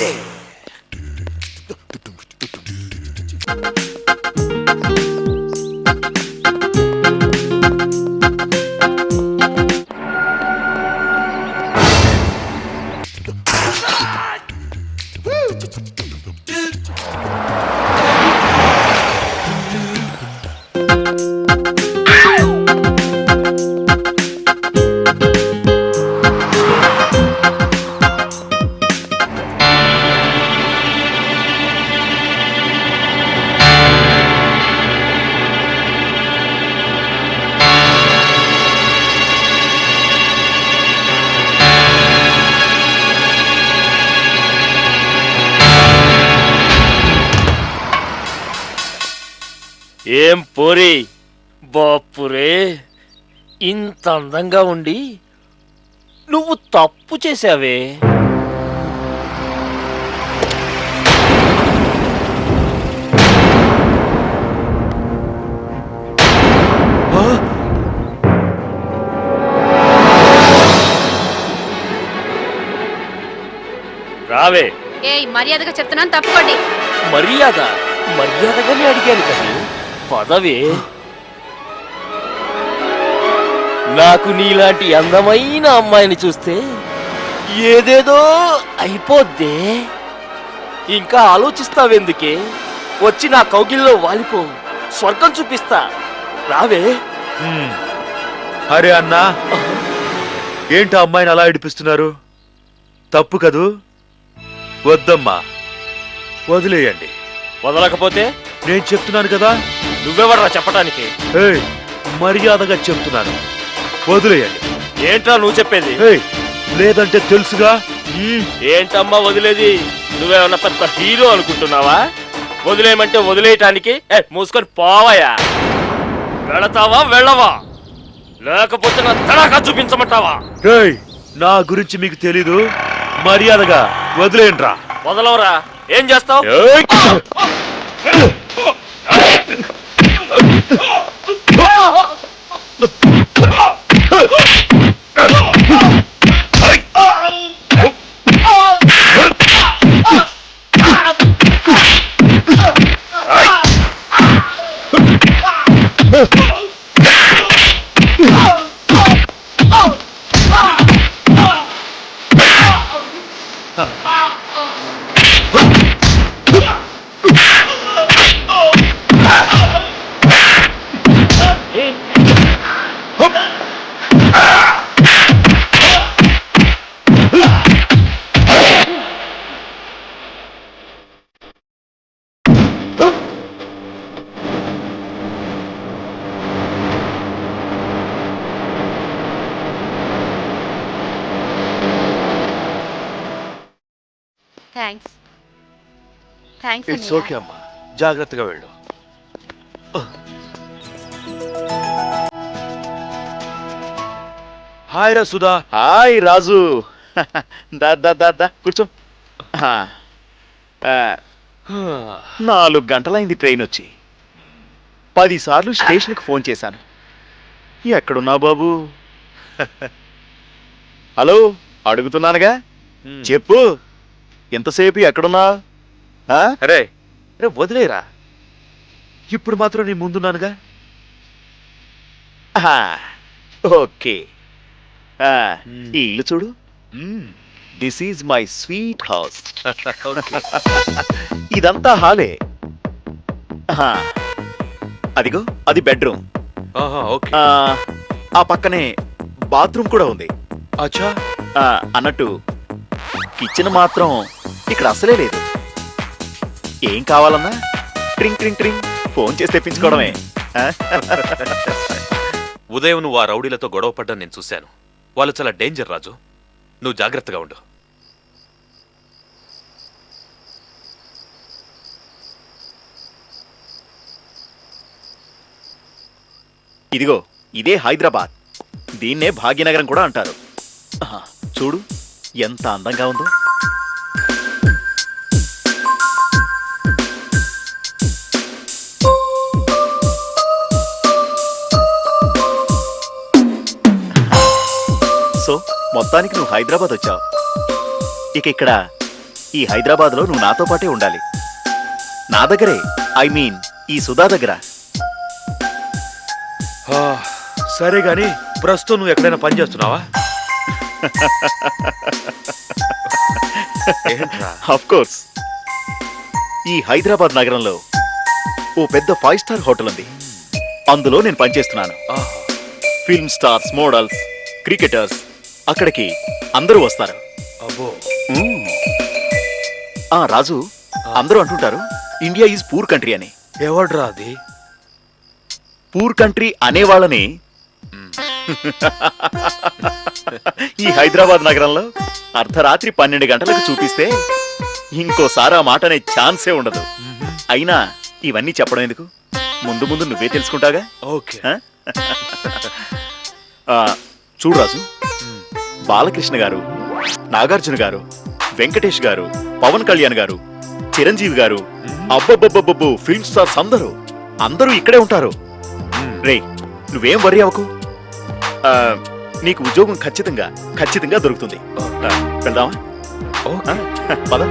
అదే. ఏం పోరి బాపురే, ఇంత అందంగా ఉండి నువ్వు తప్పు చేశావే. రావే. మర్యాదగా చెప్తున్నాను, తప్పుకోండి. మర్యాదగానే అడిగాను కదా, పదవే. నాకు నీలాంటి అందమైన అమ్మాయిని చూస్తే ఏదేదో అయిపోద్దే. ఇంకా ఆలోచిస్తావెందుకే? వచ్చి నా కౌగిల్లో వాలిపో, స్వర్గం చూపిస్తా. రావే. అరే అన్నా, ఏంటి అమ్మాయిని అలా ఇడిపిస్తున్నారు? తప్పు కదూ. వద్దమ్మా, వదిలేయండి. వదలకపోతే నేను చెప్తున్నాను కదా. నువ్వెవరా చెప్పటానికి? మర్యాదగా చెప్తున్నాను, వదిలేయండి. ఏంట్రా నువ్వు చెప్పేది? లేదంటే తెలుసుగా. ఏంటమ్మా వదిలేది? నువ్వేమన్నా పెద్ద హీరో అనుకుంటున్నావా? వదిలేయమంటే వదిలేయటానికి? మూసుకొని పోవయా. వెళతావా వెళ్ళవా? లేకపోతే నా తడాకా చూపించమంటావా? నా గురించి మీకు తెలీదు. మర్యాదగా వదిలేయండిరా. వదలవరా? ఏం చేస్తావు? ఇట్స్ ఓకే అమ్మా, జాగ్రత్తగా వెళ్ళు. హాయ్ రా సుధా. హాయ్ రాజు. దా కూర్చో. 4 గంటలైంది ట్రైన్ వచ్చి. 10 సార్లు స్టేషన్కి ఫోన్ చేశాను. ఎక్కడున్నావు బాబు? హలో, అడుగుతున్నానుగా, చెప్పు. ఎంతసేపు ఎక్కడున్నా? అరే వదిలేరా, ఇప్పుడు మాత్రం నీ ముందున్నానుగా. ఓకే. ఈ ఇల్లు చూడు. This is my sweet house. ఇదంతా హాలే. అదిగో అది బెడ్రూమ్. ఆ పక్కనే బాత్రూమ్ కూడా ఉంది. అచ్చా. అన్నట్టు కిచెన్ మాత్రం ఇక్కడ అసలే లేదు. ఏం కావాలన్నా ట్రింగ్ ట్రింగ్ ట్రింగ్ ఫోన్ చేసి తెప్పించుకోవడమే. ఉదయం నువ్వు ఆ రౌడీలతో గొడవ పడ్డా నేను చూశాను. వాళ్ళు చాలా డేంజర్ రాజు, నువ్వు జాగ్రత్తగా ఉండు. ఇదిగో ఇదే హైదరాబాద్. దీన్నే భాగ్యనగరం కూడా అంటారు. చూడు ఎంత అందంగా ఉందో. సో మొత్తానికి నువ్వు హైదరాబాద్ వచ్చావు. ఇక ఇక్కడ ఈ హైదరాబాద్లో నువ్వు నాతో పాటే ఉండాలి. నా దగ్గరే, ఐ మీన్ ఈ సుధా దగ్గర. సరే గాని ప్రస్తుతం నువ్వు ఎక్కడైనా పని చేస్తున్నావా? ఏంట్రా? Of course. ఈ హైదరాబాద్ నగరంలో ఓ పెద్ద 5 స్టార్ హోటల్ ఉంది. అందులో నేను పనిచేస్తున్నాను. ఫిల్మ్ స్టార్స్, మోడల్స్, క్రికెటర్స్ అక్కడికి అందరూ వస్తారు. అబ్బో. రాజు, అందరూ అంటుంటారు ఇండియా ఈజ్ పూర్ కంట్రీ అని. ఎవడ్రా అది? పూర్ కంట్రీ అనేవాళ్ళని ఈ హైదరాబాద్ నగరంలో అర్ధరాత్రి 12 గంటలకు చూపిస్తే ఇంకోసారి ఆ మాట అనే ఛాన్సే ఉండదు. అయినా ఇవన్నీ చెప్పడం ఎందుకు, ముందు ముందు నువ్వే తెలుసుకుంటాగా. ఓకే. చూడు రాజు, బాలకృష్ణ గారు, నాగార్జున గారు, వెంకటేష్ గారు, పవన్ కళ్యాణ్ గారు, చిరంజీవి గారు, అబ్బబ్బబ్బబ్బు ఫిల్మ్ స్టార్స్ అందరూ ఇక్కడే ఉంటారు. రే, నువ్వేం వర్రీ అవ్వకు. నీకు ఉద్యోగం ఖచ్చితంగా దొరుకుతుంది. వెళ్దామా? పద.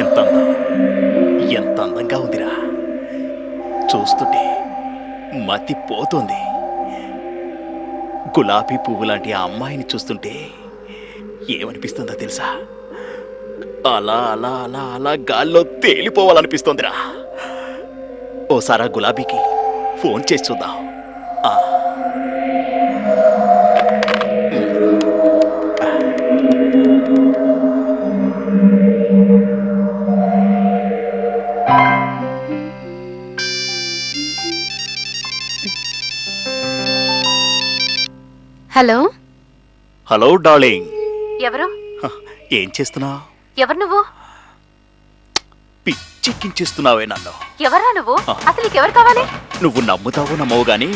ఎంత అందంగా ఉందిరా, చూస్తుంటే మతి పోతుంది. గులాబీ పువ్వు లాంటి ఆ అమ్మాయిని చూస్తుంటే ఏమనిపిస్తుందో తెలుసా? అలా అలా అలా అలా గాల్లో తేలిపోవాలనిపిస్తోందిరా. ఓసారా గులాబీకి ఫోన్ చేసి చూద్దాం. హలో. Hello darling. ఎవరు? ఏం చేస్తున్నావు? ఎవరు నువ్వు? పిచ్చెక్కించేస్తున్నావే నన్ను. ఎవరా నువ్వు? అసలు నీకెవరు కావాలి? నువ్వు నమ్ముతావో నమ్మవు గాని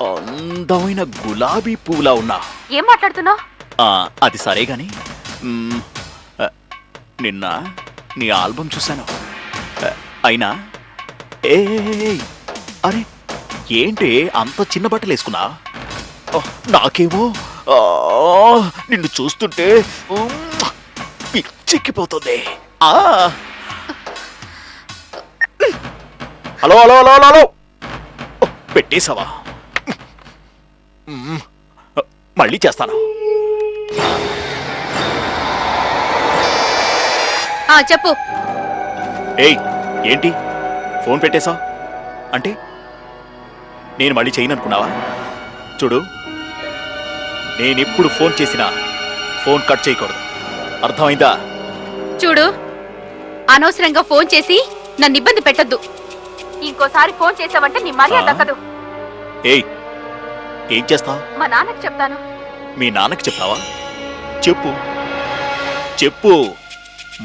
అందమైన గులాబీ పువ్వులా ఉన్నా. ఏం మాట్లాడుతున్నావు? అది సరే గాని నిన్న నీ ఆల్బమ్ చూశాను. అయినా అరే ఏంటి అంత చిన్న బట్టలు వేసుకున్నా? నాకేమో నిన్ను చూస్తుంటే పిచ్చెక్కిపోతుంది. హలో హలో హలో హలో, పెట్టేశావా? మళ్ళీ చేస్తాను. చెప్పు. ఏంటి ఫోన్ పెట్టేశావు? అంటే నేను మళ్ళీ చేయననుకున్నావా? చూడు, నేనెప్పుడు ఫోన్ చేసినా ఫోన్ కట్ చేయకూడదు, అర్థమైందా? చూడు, అనవసరంగా ఫోన్ చేసి నన్ను ఇబ్బంది పెట్టద్దు. ఇంకోసారి ఫోన్ చేసావంటే నీ మర్యాద దక్కదు. ఏం చేస్తావు? మా నాన్నకి చెప్తాను. మీ నాన్నకి చెప్తావా? చెప్పు.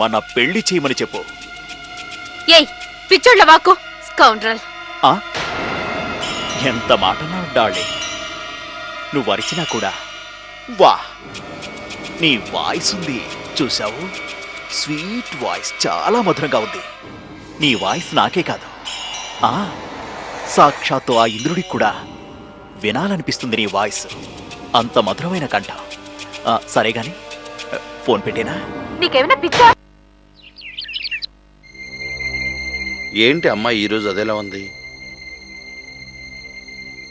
మన పెళ్లి చేయమని చెప్పు. పిచ్చోళ్ళ వాక్కు, స్కౌండ్రల్. ఎంత మాట డార్లింగ్. నువ్వు అరిచినా కూడా వా, నీ వాయిస్ ఉంది చూసావు? స్వీట్ వాయిస్, చాలా మధురంగా ఉంది. నీ వాయిస్ నాకే కాదు, సాక్షాత్తు ఆ ఇంద్రుడికి కూడా వినాలనిపిస్తుంది నీ వాయిస్. అంత మధురమైన కంఠ. సరే గాని ఫోన్ పెట్టేనా? నీకేమైనా పిచ్చా? ఏంటి అమ్మాయి ఈరోజు అదేలా ఉంది?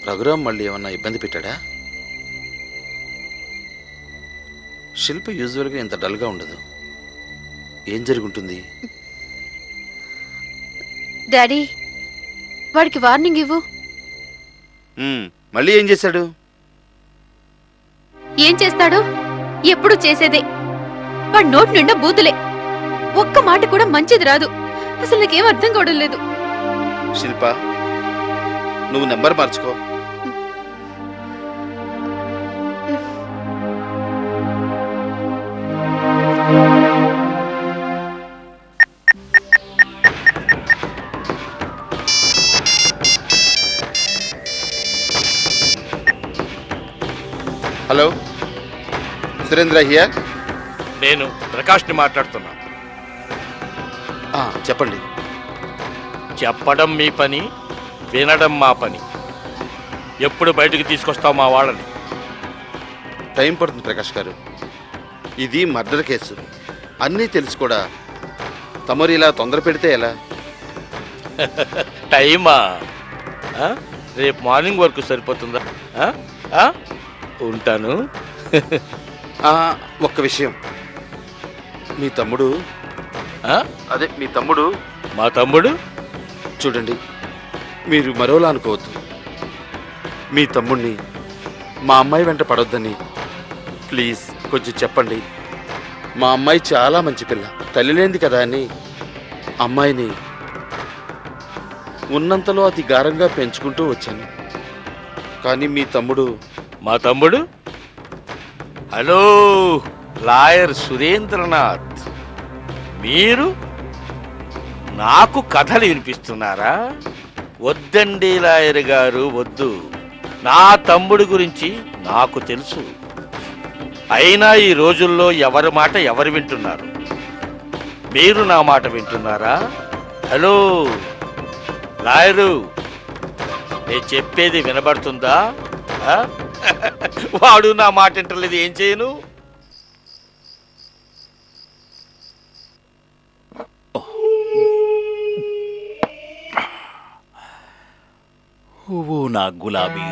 రఘురామ్ మళ్ళీ ఏమన్నా ఇబ్బంది పెట్టాడా? శిల్ప యూజువల్గా ఇంత డల్గా ఉండదు. ఏం జరుగుంటుంది? డాడీ, వాడికి వార్నింగ్ ఇవ్వు. మళ్ళీ ఏం చేశాడు? ఏం చేస్తాడు? ఎప్పుడు చేసేదే. వాడి నోటి నిండా బూతులే. ఒక్క మాట కూడా మంచిది రాదు. అసలు నాకేం అర్థం కావడం లేదు. శిల్ప, నువ్వు నెంబర్ మార్చుకో. Hello, Surendra here. నేను ప్రకాష్ని మాట్లాడుతున్నా. చెప్పండి. చెప్పడం మీ పని, వినడం మా పని. ఎప్పుడు బయటికి తీసుకొస్తావు మా వాళ్ళని? టైం పడుతుంది ప్రకాష్ గారు. ఇది మర్డర్ కేసు. అన్నీ తెలిసి కూడా తమరు ఇలా తొందర పెడితే ఎలా? టైమా? ఆ? రేపు మార్నింగ్ వరకు సరిపోతుందా? ఆ? ఆ? ఉంటాను. ఆ, ఒక్క విషయం. మీ తమ్ముడు ఆ? అదే మీ తమ్ముడు మా తమ్ముడు చూడండి, మీరు మరోలా అనుకోవద్దు. మీ తమ్ముడిని మా అమ్మాయి వెంట పడొద్దని ప్లీజ్ కొంచెం చెప్పండి. మా అమ్మాయి చాలా మంచి పిల్ల, తల్లి లేనిది కదా అని అమ్మాయిని ఉన్నంతలో అతి గారంగా పెంచుకుంటూ వచ్చాను. కానీ మీ తమ్ముడు మా తమ్ముడు హలో లాయర్ సురేంద్రనాథ్, మీరు నాకు కథలు వినిపిస్తున్నారా? వద్దండి లాయర్ గారు, వద్దు. నా తమ్ముడి గురించి నాకు తెలుసు. అయినా ఈ రోజుల్లో ఎవరి మాట ఎవరు వింటున్నారు? మీరు నా మాట వింటున్నారా? హలో లాయరు, నేను చెప్పేది వినబడుతుందా? ఆ? వాడు నా మాట వింటలేదు, ఏం చేయను? ఓ నా గులాబీ.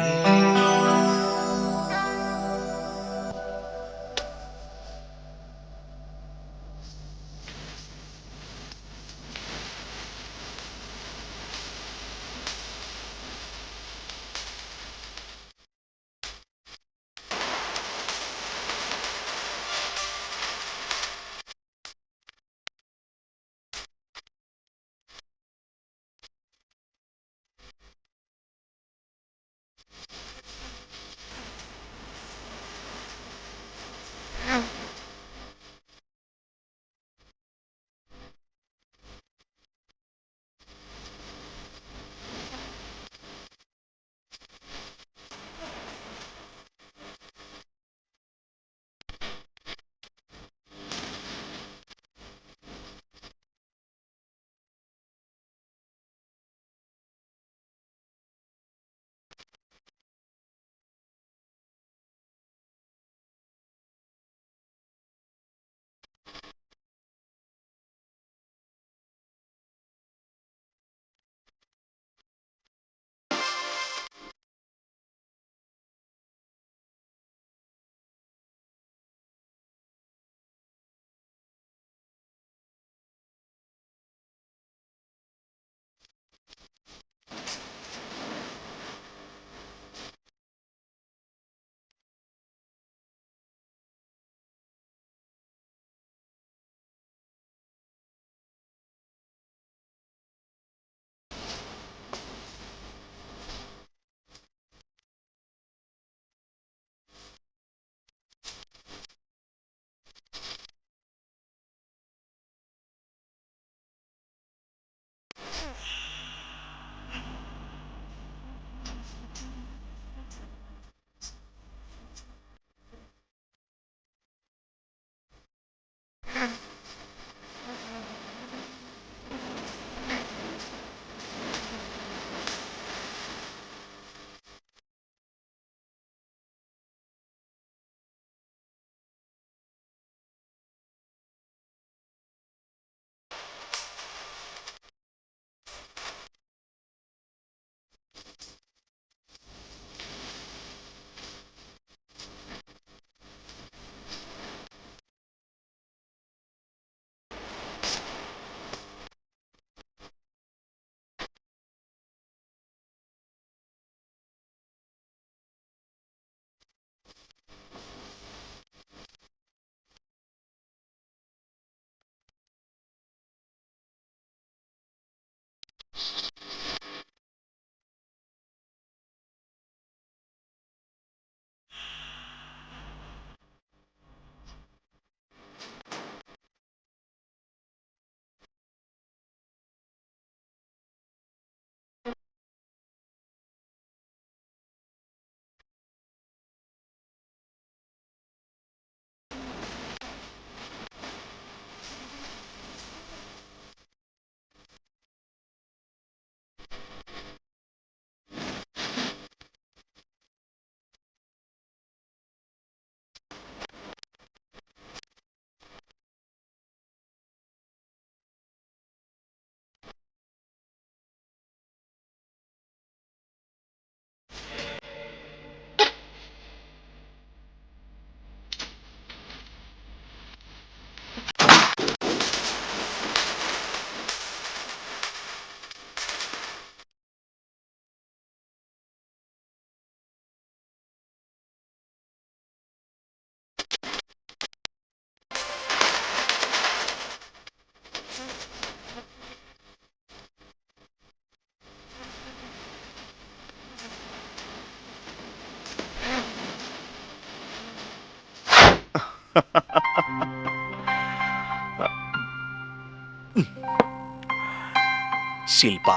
శిల్ప,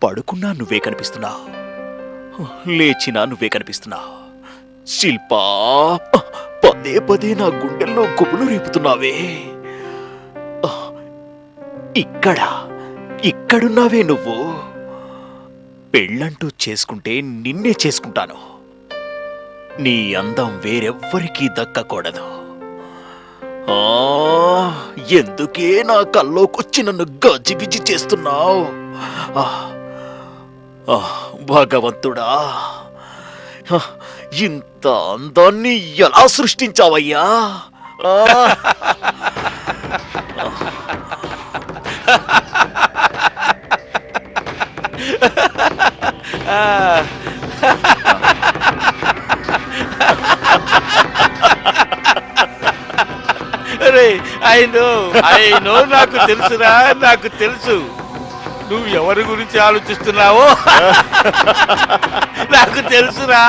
పడుకున్నా నువ్వే కనిపిస్తున్నావు, లేచినా నువ్వే కనిపిస్తున్నావు. శిల్ప, పదే పదే నా గుండెల్లో గుబులు రేపుతున్నావే. ఇక్కడున్నావే నువ్వు. పెళ్ళంటూ చేసుకుంటే నిన్నే చేసుకుంటాను. నీ అందం వేరెవ్వరికీ దక్కకూడదు. ఎందుకే నా కల్లోకొచ్చి నన్ను గజిబిజి చేస్తున్నావు? భగవంతుడా, ఇంత అందాన్ని ఎలా సృష్టించావయ్యా? ఐ నో, నాకు తెలుసురా, నాకు తెలుసు నువ్వు ఎవరి గురించి ఆలోచిస్తున్నావో. నాకు తెలుసురా.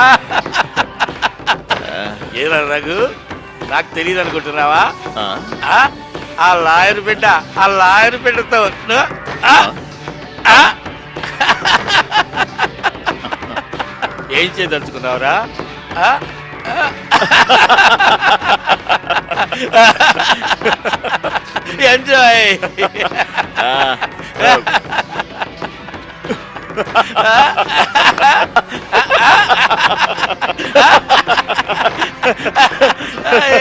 ఏరా రఘు, నాకు తెలియదు అనుకుంటున్నావా? ఆ లాయర్ బిడ్డతో ఏం చేయదలుచుకున్నావురా? ఎంజాయ్.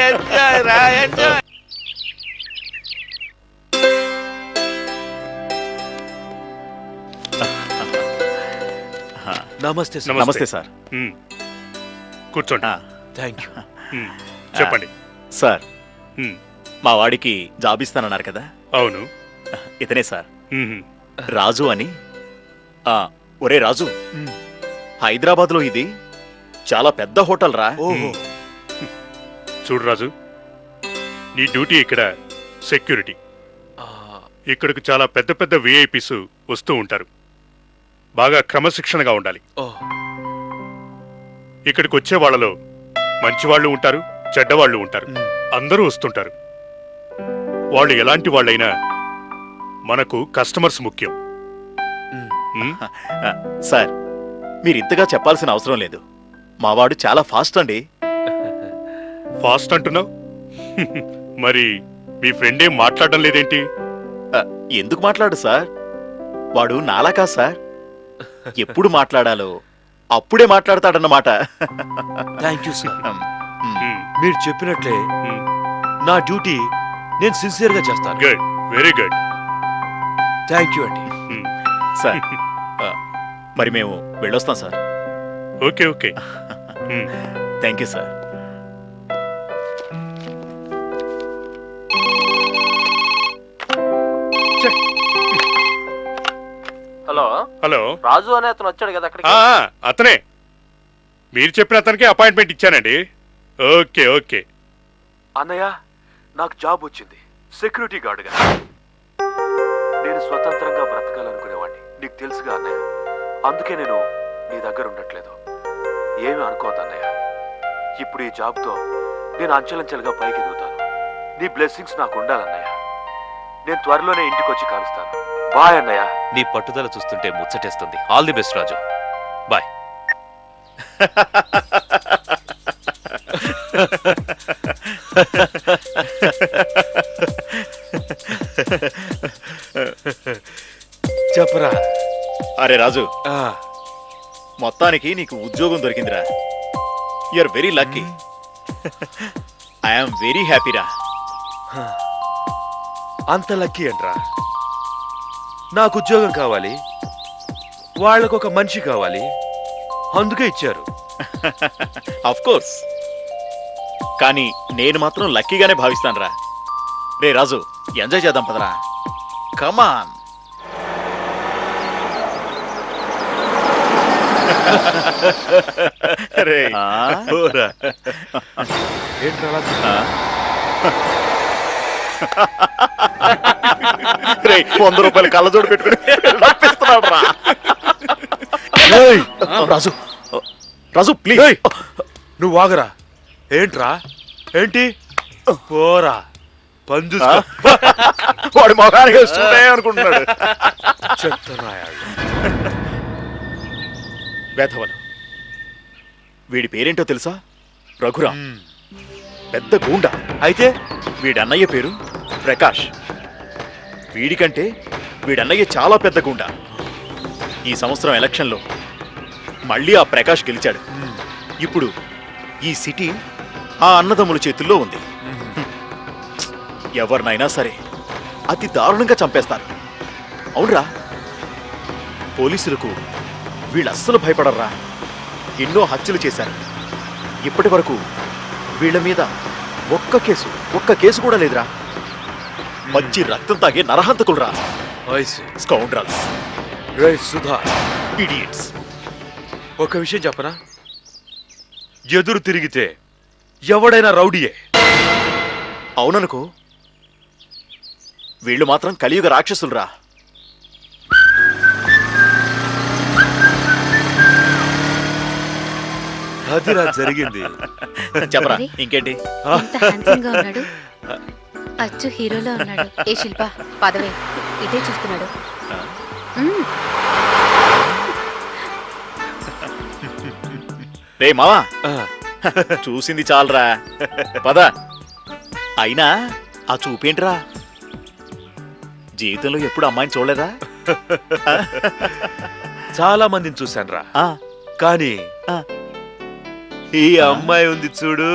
ఎంజాయ్ రా, ఎంజాయ్. నమస్తే సార్. నమస్తే సార్. కూర్చోండి. Thank you. చెప్పండి. సార్, మ్మ్. మా వాడికి జాబ్ ఇస్తానన్నారు కదా, అవును. ఇతనే సార్, మ్మ్. రాజు అని. ఒరే రాజు, హైదరాబాద్లో ఇది చాలా పెద్ద హోటల్ రా. ఓహో. చూడు రాజు, నీ డ్యూటీ ఇక్కడ సెక్యూరిటీ. ఇక్కడికి చాలా పెద్ద పెద్ద విఐపీస్ వస్తూ ఉంటారు. బాగా క్రమశిక్షణగా ఉండాలి. ఇక్కడికి వచ్చే వాళ్ళలో మంచివాళ్ళు ఉంటారు, చెడ్డవాళ్ళు ఉంటారు. అందరూ వస్తుంటారు. వాళ్ళు ఎలాంటి వాళ్ళైనా మనకు కస్టమర్స్ ముఖ్యం. సార్, మీరు ఇంతగా చెప్పాల్సిన అవసరం లేదు. మావాడు చాలా ఫాస్ట్ అండి. ఫాస్ట్ అంటున్నావు? మరి మీ ఫ్రెండ్ ఏం మాట్లాడడం లేదేంటి? ఎందుకు మాట్లాడు సార్? వాడు నాలా కాదు సార్. ఎప్పుడు మాట్లాడాలో అప్పుడే మాట్లాడతాడన్నమాట. Thank you sir. మ్మ్. మీరు చెప్పినట్లే మ్మ్. నా డ్యూటీ నేను సిన్సియర్ గా చేస్తాను. Good, very good. Thank you అండి. సార్, మరి మేము వెళ్ళొస్తాం sir. Okay okay. Thank you sir. Hello, hello. Raju అనే అతను వచ్చాడు కదా అక్కడికి. అతనే. మీరు చెప్పిన అతనికి అపాయింట్మెంట్ ఇచ్చానండి. Okay okay. అన్నయ్య, నాకు జాబ్ వచ్చింది, సెక్యూరిటీ గార్డుగా. నేను స్వతంత్రంగా బ్రతకాలనుకునేవాడిని, నీకు తెలుసుగా అన్నయ్య. అందుకే నేను నీ దగ్గర ఉండట్లేదు. ఏమీ అనుకోవద్దు అన్నయ్య. ఇప్పుడు ఈ జాబ్తో నేను అంచెలంచెలుగా పైకి ఎదుగుతాను. నీ బ్లెస్సింగ్స్ నాకు ఉండాలన్నయ్య. నేను త్వరలోనే ఇంటికి వచ్చి కలుస్తాను. బాయ్ అన్నయ్య. నీ పట్టుదల చూస్తుంటే ముచ్చటేస్తుంది. All the best Raju. Bye. చెప్పరా. అరే రాజు, ఆ, మొత్తానికి నీకు ఉద్యోగం దొరికిందిరా. You're very lucky. I'm very హ్యాపీరా. అంత లక్కీ అంట్రా. నాకు ఉద్యోగం కావాలి, వాళ్ళకొక మనిషి కావాలి, అందుకే ఇచ్చారు. Of course. కానీ నేను మాత్రం లక్కీగానే భావిస్తాను రా. రే రాజు, ఎంజాయ్ చేద్దాం పదరా. కమాన్. రే ఏంట్రా అలా చూస్తున్నావ్? రే, 100 రూపాయలు కళ్ళజోడు పెట్టుకుని నప్పిస్తున్నాడు రా. ఏయ్, రాజు, రాజు ప్లీజ్. నువ్వు ఆగరా. ఏంట్రా? ఏంటి? పోరా. పని చూసుకో. వాడి మొగానికి వస్తున్నాయి అనుకుంటున్నాడు. చెత్తనాయాళ్ళు. వేధవలు. వీడి పేరేంటో తెలుసా? రఘురాం. పెద్ద గూండా. అయితే వీడి అన్నయ్య పేరు ప్రకాష్. వీడికంటే వీడన్నయ్య చాలా పెద్ద గుండా. ఈ సంవత్సరం ఎలక్షన్లో మళ్ళీ ఆ ప్రకాష్ గెలిచాడు. ఇప్పుడు ఈ సిటీ ఆ అన్నదమ్ముల చేతుల్లో ఉంది. ఎవరినైనా సరే అతి దారుణంగా చంపేస్తారు. అవునరా, పోలీసులకు వీళ్ళు అస్సలు భయపడర్రా. ఎన్నో హత్యలు చేశారు. ఇప్పటి వరకు వీళ్ళ మీద ఒక్క కేసు కూడా లేదురా. మంచి రక్తం తాగే నరహంతకులరా. స్కౌండ్రల్స్. రే సుధా, ఇడియట్స్. ఒక విషయం చెప్పనా? ఎదురు తిరిగితే ఎవడైనా రౌడీయే. అవుననుకో, వీళ్ళు మాత్రం కలియుగ రాక్షసులరా. అదిరా జరిగింది. చెప్పరా అరే. ఇంకేంటి? ఎంత హ్యాండ్సమ్ గా ఉన్నాడు. అచ్చు హీరోలో ఉన్నాడు. ఏ శిల్ప పదవే, ఇదే చూస్తున్నాడు. మ్మ్. రే మావా, చూసింది చాలరా, పద. అయినా ఆ చూపేంట్రా? జీవితంలో ఎప్పుడు అమ్మాయిని చూడలేదా? చాలా మందిని చూశానురా, ఆ, కానీ ఆ. ఈ అమ్మాయి ఉంది చూడు,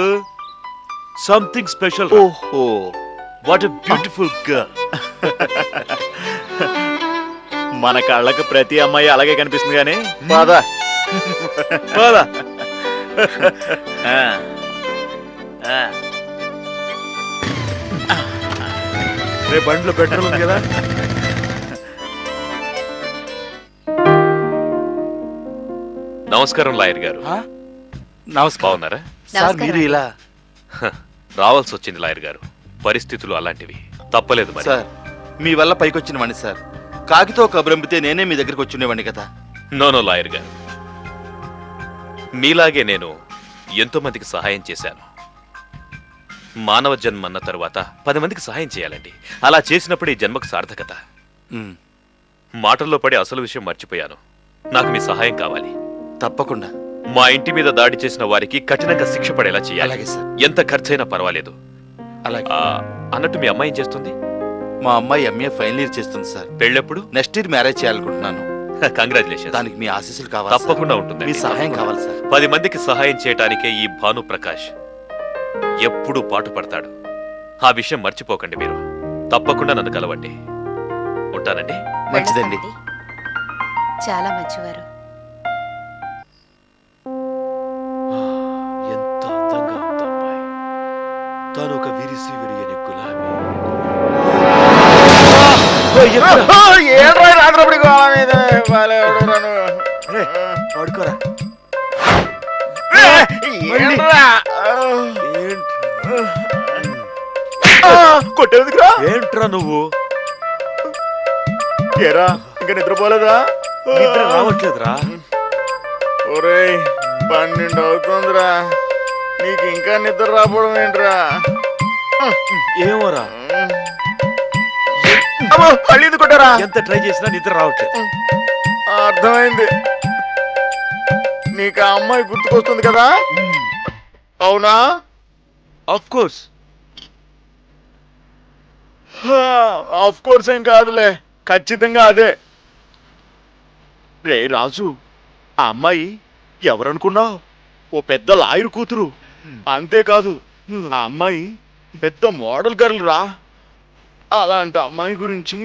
సంథింగ్ స్పెషల్. ఓహో, వాట్ ఎ బ్యూటిఫుల్ గర్ల్. మన కళ్ళకు ప్రతి అమ్మాయి అలాగే కనిపిస్తుంది కానీ పద. ఆ, ఆ. రేపు బండిలో పెట్రోల్ ఉంది కదా. నమస్కారం లాయర్ గారు. నమస్కారం బాగున్నారా? సార్. మీరు ఇలా రావాల్సి వచ్చింది లాయర్ గారు. పరిస్థితులు అలాంటివి, తప్పలేదు మరి. సార్, మీ వల్ల పైకొచ్చిన వాడిని సార్. కాకితో కబురంపితే నేనే మీ దగ్గరికి వచ్చుండేవాడిని కదా. నో లాయర్ గారు, మీలాగే నేను ఎంతో మందికి సహాయం చేశాను. మానవ జన్మ అన్న తరువాత 10 మందికి సహాయం చేయాలండి. అలా చేసినప్పుడు ఈ జన్మకు సార్థకత. ఉమ్, మాటల్లో పడి అసలు విషయం మర్చిపోయాను. నాకు మీ సహాయం కావాలి. తప్పకుండా. మా ఇంటి మీద దాడి చేసిన వారికి కఠినంగా శిక్ష పడేలా చేయాలి. అలాగే సార్. ఎంత ఖర్చైనా పర్వాలేదు. అలాగే. అన్నట్టు మీ అమ్మాయి ఏం చేస్తుంది? మా అమ్మాయి ఎంఏ ఫైనల్ ఇయర్ చేస్తుంది సార్. పెళ్ళెప్పుడు? నెక్స్ట్ ఇయర్ మ్యారేజ్ చేయాలనుకుంటున్నాను. కంగ్రాచులేషన్. దానికి మీ ఆశీస్సులు కావాలి సార్. తప్పకుండా ఉంటుంది. మీ సహాయం కావాలి సార్. 10 మందికి సహాయం చేయటానికే ఈ భాను ప్రకాష్ ఎప్పుడూ పాటు పడతాడు. ఆ విషయం మర్చిపోకండి మీరు. తప్పకుండా నన్ను కలవండి. ఉంటానండి. మంచిదండి. చాలా మంచివారు. ఎంత అందంగా ఉంది అమ్మాయి. తాను ఒక విరిసి విరియని గులాబీ. పడుకోరా. కొట్టేందుకురా? ఏంట్రా నువ్వు? ఏరా, ఇంకా నిద్రపోలేదా? నిద్ర రావట్లేదురా. ఒరేయ్, 12 అవుతుందిరా. నీకు ఇంకా నిద్ర రావడం ఏంట్రా? ఏమోరా, అమ్మో, మళ్ళీ ఎందుకు కొట్టారా? ఎంత ట్రై చేసినా నిద్ర రావట్లేదు. అర్థమైంది. నీకు ఆ అమ్మాయి గుర్తుకొస్తుంది కదా? అవునా? Of course. ఆఫ్ కోర్స్ ఏం కాదులే, ఖచ్చితంగా అదే. రే రాజు, ఆ అమ్మాయి ఎవరనుకున్నావు? ఓ పెద్ద లాయర్ కూతురు. అంతేకాదు, ఆ అమ్మాయి పెద్ద మోడల్ గర్ల్ రా. అలాంటి అమ్మాయి గురించి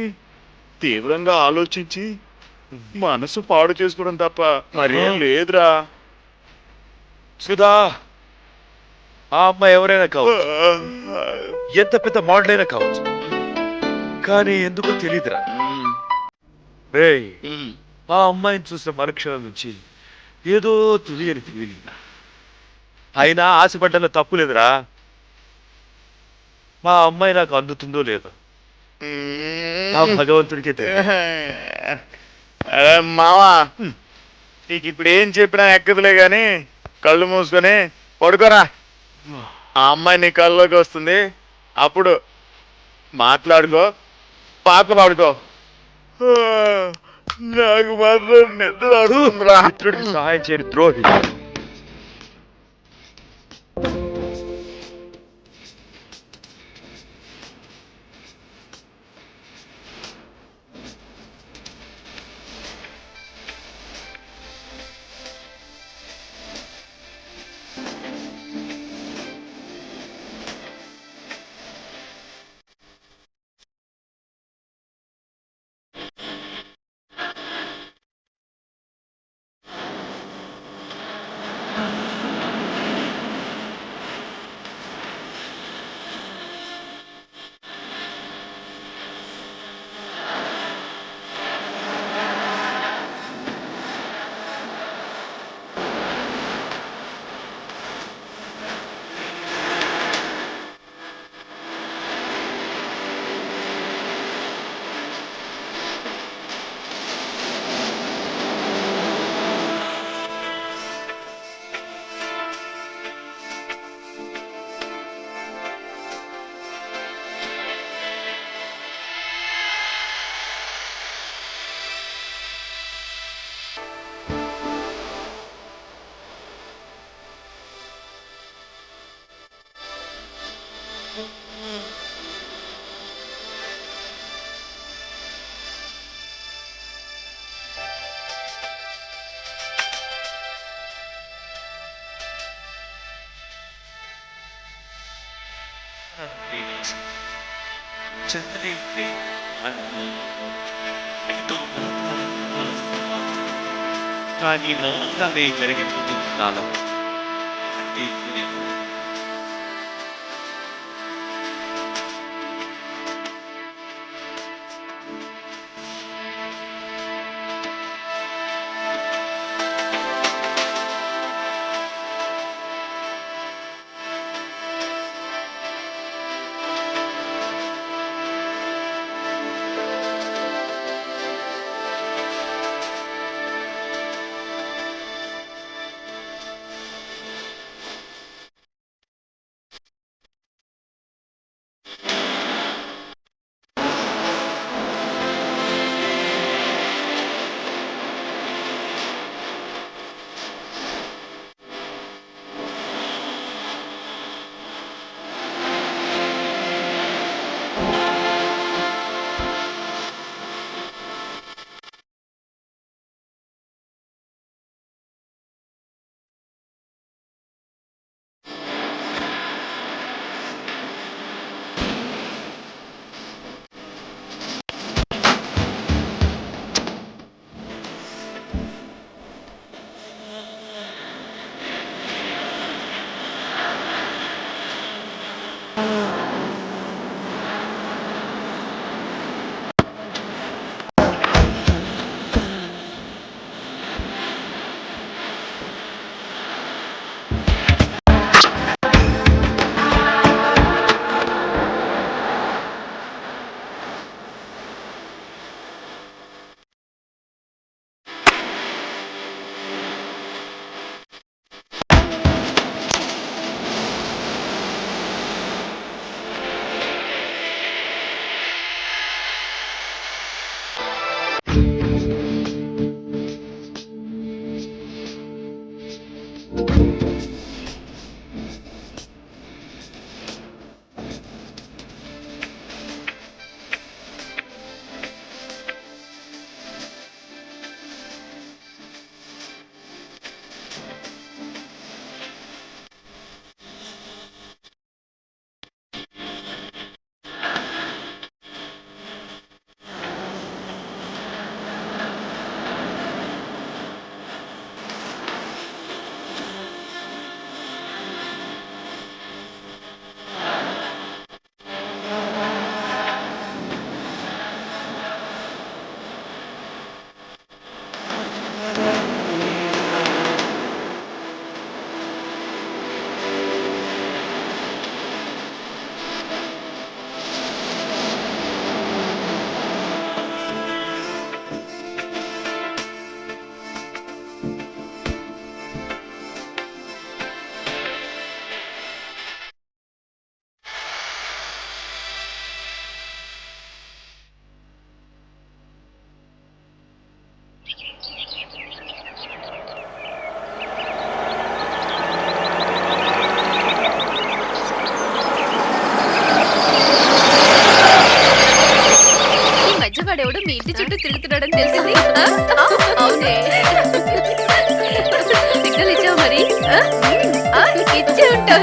తీవ్రంగా ఆలోచించి మనసు పాడు చేసుకోవడం తప్ప మరేం లేదురా. సుధా, ఆ అమ్మాయి ఎవరైనా కావచ్చు, ఎంత పెద్ద మోడల్ అయినా కావచ్చు, కానీ ఎందుకో తెలీదురా. రేయ్, ఆ అమ్మాయిని చూసిన మరుక్షణం నుంచి ఏదో తెలియని ఫీలింగ్. అయినా ఆశపడ్డంలో తప్పు లేదురా. మా అమ్మాయి నాకు అందుతుందో లేదో ఆ భగవంతుడికే తెలియదు. అరే మావా, నీకు ఇప్పుడు ఏం చెప్పినా ఎక్కదులే గాని కళ్ళు మూసుకొని పడుకోరా. ఆ అమ్మాయి నీ కళ్ళలోకి వస్తుంది. అప్పుడు మాట్లాడుకో పాత పాడుకో నాకు మాత్రం నిద్ర అడుగుతుందిరా. మిత్రుడికి సహాయం చేయని ద్రోహి. కానీ అదే జరిగింది నాలో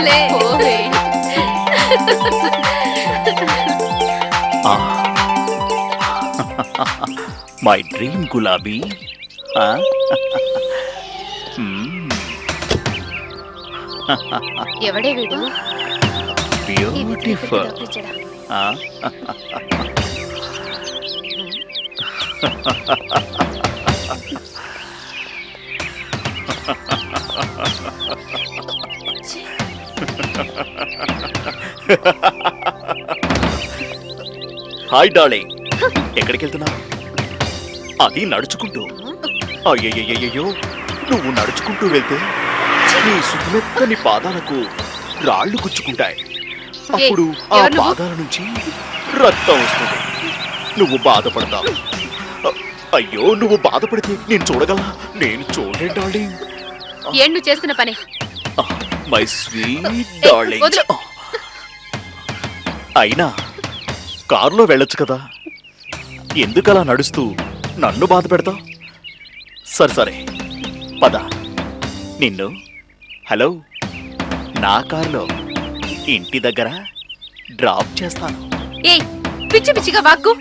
పోలే పోవే. మై డ్రీమ్ గులాబీ. ఎవడే వీడు? బ్యూటిఫుల్. హాయ్ డార్లింగ్, ఎక్కడికి వెళ్తున్నావు? అది నడుచుకుంటూ. అయ్యయ్యయ్యో, నువ్వు నడుచుకుంటూ వెళ్తే నీ సుఖమెత్తని పాదాలకు రాళ్ళు గుచ్చుకుంటాయి. అప్పుడు ఆ ఎవరు నువ్వు? పాదాల నుంచి రక్తం వస్తుంది. నువ్వు బాధపడతావు. అయ్యో, నువ్వు బాధపడితే నేను చూడగలనా? నేను చూడలేను డార్లింగ్. ఏం నువ్వు చేస్తున్న పని? My sweet darling. వదిలు. అయినా కారులో వెళ్ళొచ్చు కదా, ఎందుకలా నడుస్తూ నన్ను బాధ పెడతావు? సరే సరే, పద. నిన్ను హలో నా కారులో ఇంటి దగ్గర డ్రాప్ చేస్తాను. ఏయ్, పిచ్చి పిచ్చిగా వాక్కు.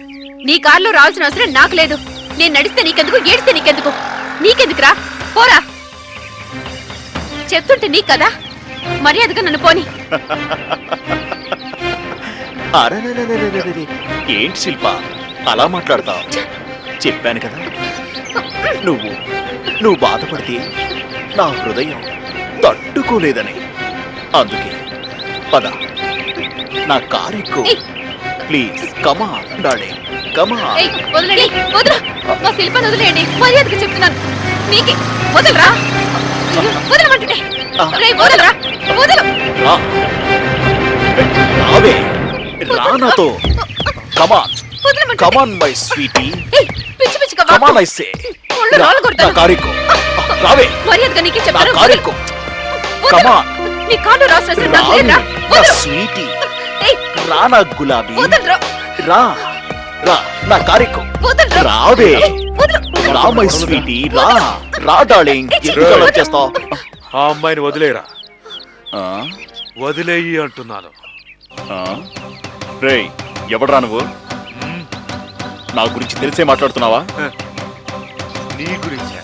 నీ కారులో రావాల్సిన అవసరం నాకు లేదు. నేను నడిస్తే నీకెందుకు, ఏడిస్తే నీకెందుకు? నీకెందుకురా? పోరా. చెప్తుంటే నీకు కదా, మర్యాదగా నన్ను పోని. అరెరెరెరెరెరెరె. ఏంటి శిల్ప అలా మాట్లాడతావు? చెప్పాను కదా, నువ్వు బాధపడితే నా హృదయం తట్టుకోలేదని. అందుకే పద, నా కారు ఎక్కు. ఏయ్. ప్లీజ్ కమా డార్లింగ్, కమా. ఏయ్, వదలండి, వదలు. మా శిల్పని వదిలేయండి, మర్యాదగా చెప్తున్నాను. మీకే వదలరా. వదలమంటుంటే. రేయ్, వదలరా, వదలు. రావే, రా నాతో. కమాన్ వదలమంటుంటే. కమాన్ మై స్వీటీ, ఏయ్, పిచ్చి పిచ్చిగా కమాన్ వాక్కు. I say. ఒళ్ళు రాళ్ళు నా కొడతాను. కారు ఎక్కు. రావే, మర్యాదగా నీకే నా చెప్తాను. కారు ఎక్కు. వదలు. కమాన్. నీ కాళ్ళు రాసిన అవసరం నాకు రావే, లేదురా. నా వదలు. స్వీటీ. ఏయ్, రా నా గులాబీ. వదలరా. రా రా నా కారెక్కు. వదలరా. రావే, వదలు. రా మై స్వీటీ, రా రా డార్లింగ్. ఎందుకు అలా చేస్తావు? ఆ అమ్మాయిని వదిలేరా, ఆ? వదిలేయి అంటున్నాను. ఆ? రేయ్, ఎవడ్రా నువ్వు? నా గురించి తెలిసే మాట్లాడుతున్నావా? నీ గురించే.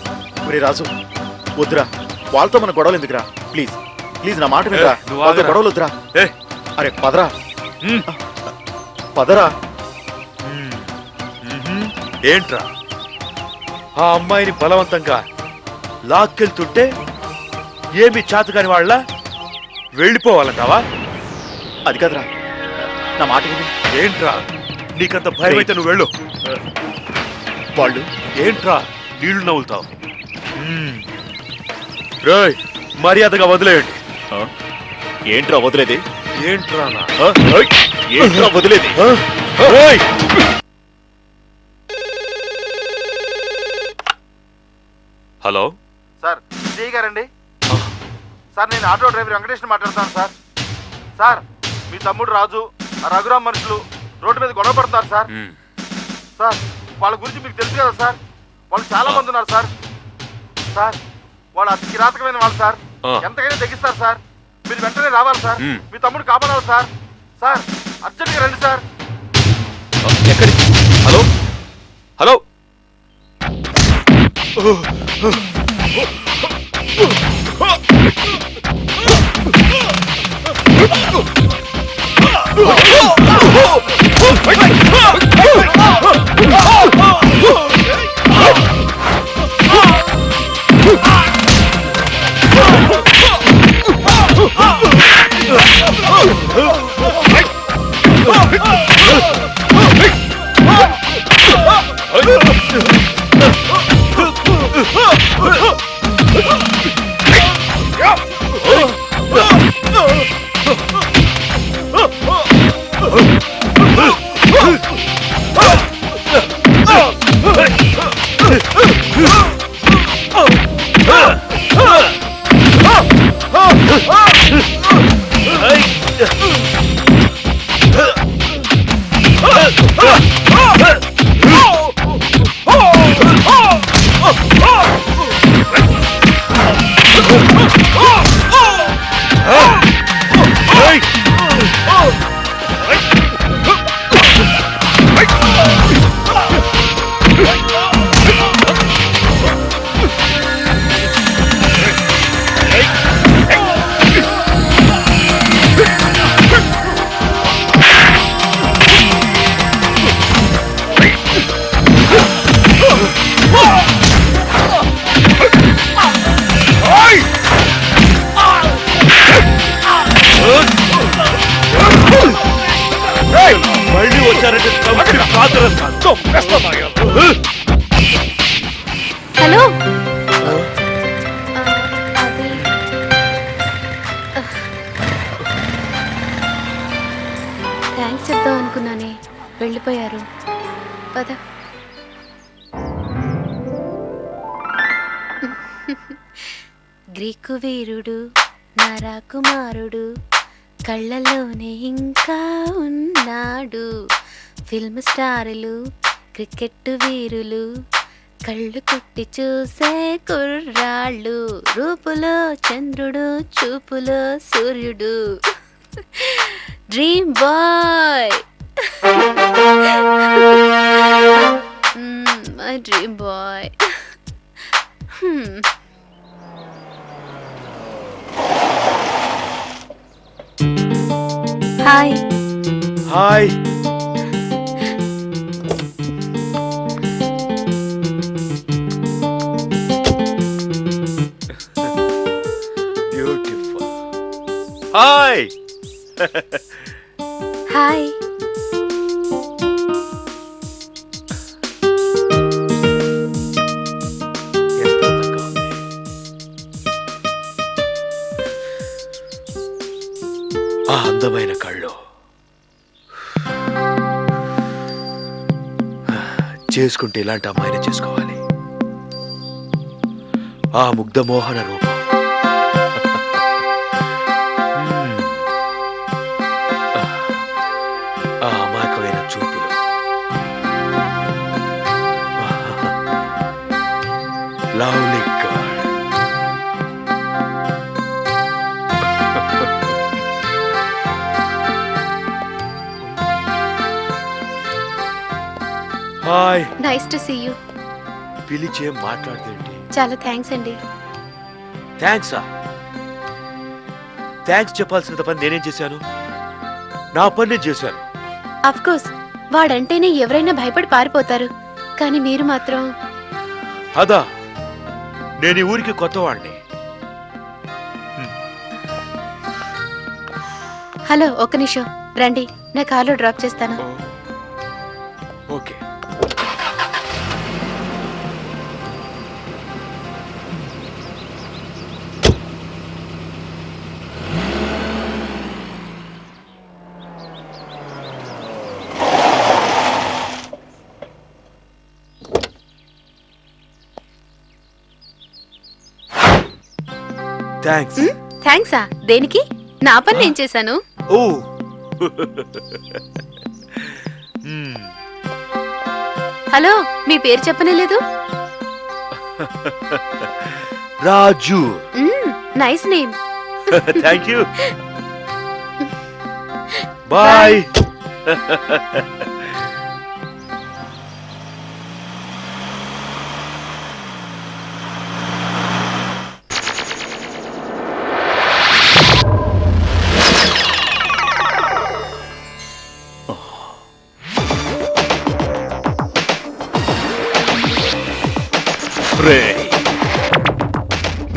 ఒరే రాజు, వద్దురా, వాళ్ళతో మన గొడవలు ఎందుకురా? ప్లీజ్ ప్లీజ్ నా మాట వినరా. నువ్వు వాళ్ళతో ఆగరా. గొడవలు వద్దురా. ఏ, అరే పదరా, పదరా. ఏంట్రా, ఆ అమ్మాయిని బలవంతంగా లాక్కెళ్తుంటే ఏమి చేతకాని వాళ్ళ వెళ్ళిపోవాలంటావా? అది కదరా, నా మాట విను. ఏంట్రా, నీకంత భయం అయితే నువ్వు వెళ్ళు. వాళ్ళు ఏంట్రా నీళ్లు నవ్వులుతావు? రేయ్, మర్యాదగా వదిలేయండి. ఆ? ఏంట్రా వదిలేది? ఏంట్రా నా? ఆ? ఏయ్, ఏంట్రా వదిలేది? ఏయ్! హలో, సార్ విజయ్ గారండి? సార్, నేను ఆటో డ్రైవర్ వెంకటేష్ని మాట్లాడుతాను సార్. సార్, మీ తమ్ముడు రాజు, ఆ రఘురామ్ మనుషులు రోడ్డు మీద గొడవ పడుతున్నారు సార్. మ్, సార్, వాళ్ళ గురించి మీకు తెలుసు కదా సార్. వాళ్ళు చాలా మంది ఉన్నారు సార్. సార్, వాళ్ళు అతి కిరాతకమైన వాళ్ళు సార్. ఆ. ఎంతకైనా తగ్గిస్తారు సార్. మీరు వెంటనే రావాలి సార్. మ్. మీ తమ్ముడు కాపాడాలి సార్. సార్, అర్జెంట్గా రండి సార్. ఎక్కడి? హలో హలో, హలో థ్యాంక్స్ చెప్దాం అనుకున్నానే, వెళ్ళిపోయారు. పద. గ్రీకు వీరుడు నా రాకుమారుడు, కళ్ళలోనే ఇంకా ఉన్నాడు. ఫిల్మ్ స్టారులు, క్రికెట్ వీరులు, కళ్ళు కొట్టి చూసే కుర్రాళ్ళు, రూపులో చంద్రుడు, చూపులో సూర్యుడు. Dream boy, my dream boy. Hi. Hi. Beautiful. Hi. Hi. ఎంత అందంగా ఉంది. ఆ అందమైన కళ్ళు, చేసుకుంటే ఇలాంటి అమ్మాయిని చేసుకోవాలి. ఆ ముగ్ధమోహన రూపం, ఆ అమాయకమైన చూపులు, lovely girl. Hi. Nice to see you. పిలిచే మాట్లాడదేంటి? చాలా థ్యాంక్స్ అండి. థ్యాంక్సా? థ్యాంక్స్ చెప్పాల్సిన పని నేనేం చేశాను? నా పని నేను చేశాను. అఫ్ కోర్స్, వాడంటేనే ఎవరైనా భయపడి పారిపోతారు, కానీ మీరు మాత్రం. అదా, నేను ఈ ఊరికి కొత్తవాడిని. హలో, ఒక్క నిమిషం రండి, నా కార్లో డ్రాప్ చేస్తాను. ఓకే. థ్యాంక్స్. థ్యాంక్సా? దేనికి? నా పని నేను చేశాను. ఓ. హలో, మీ పేరు చెప్పనే లేదు. Raju. Nice name. Thank you. Bye.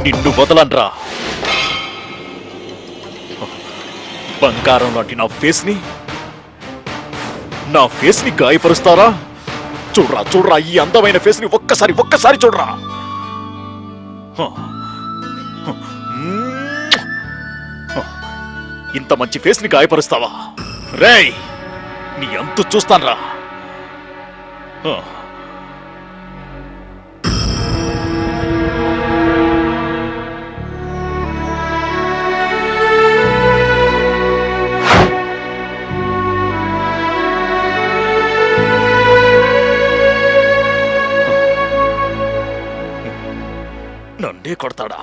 నిన్ను వదలన్రా. బంగారం లాంటి నా ఫేస్ ని గాయపరుస్తారా? చూడరా, ఈ అందమైన ఫేస్ ని ఒక్కసారి చూడరా. ఇంత మంచి ఫేస్ ని గాయపరుస్తావా? రేయ్, నీ అంతు చూస్తాన్రా. నన్నే కొడతాడా?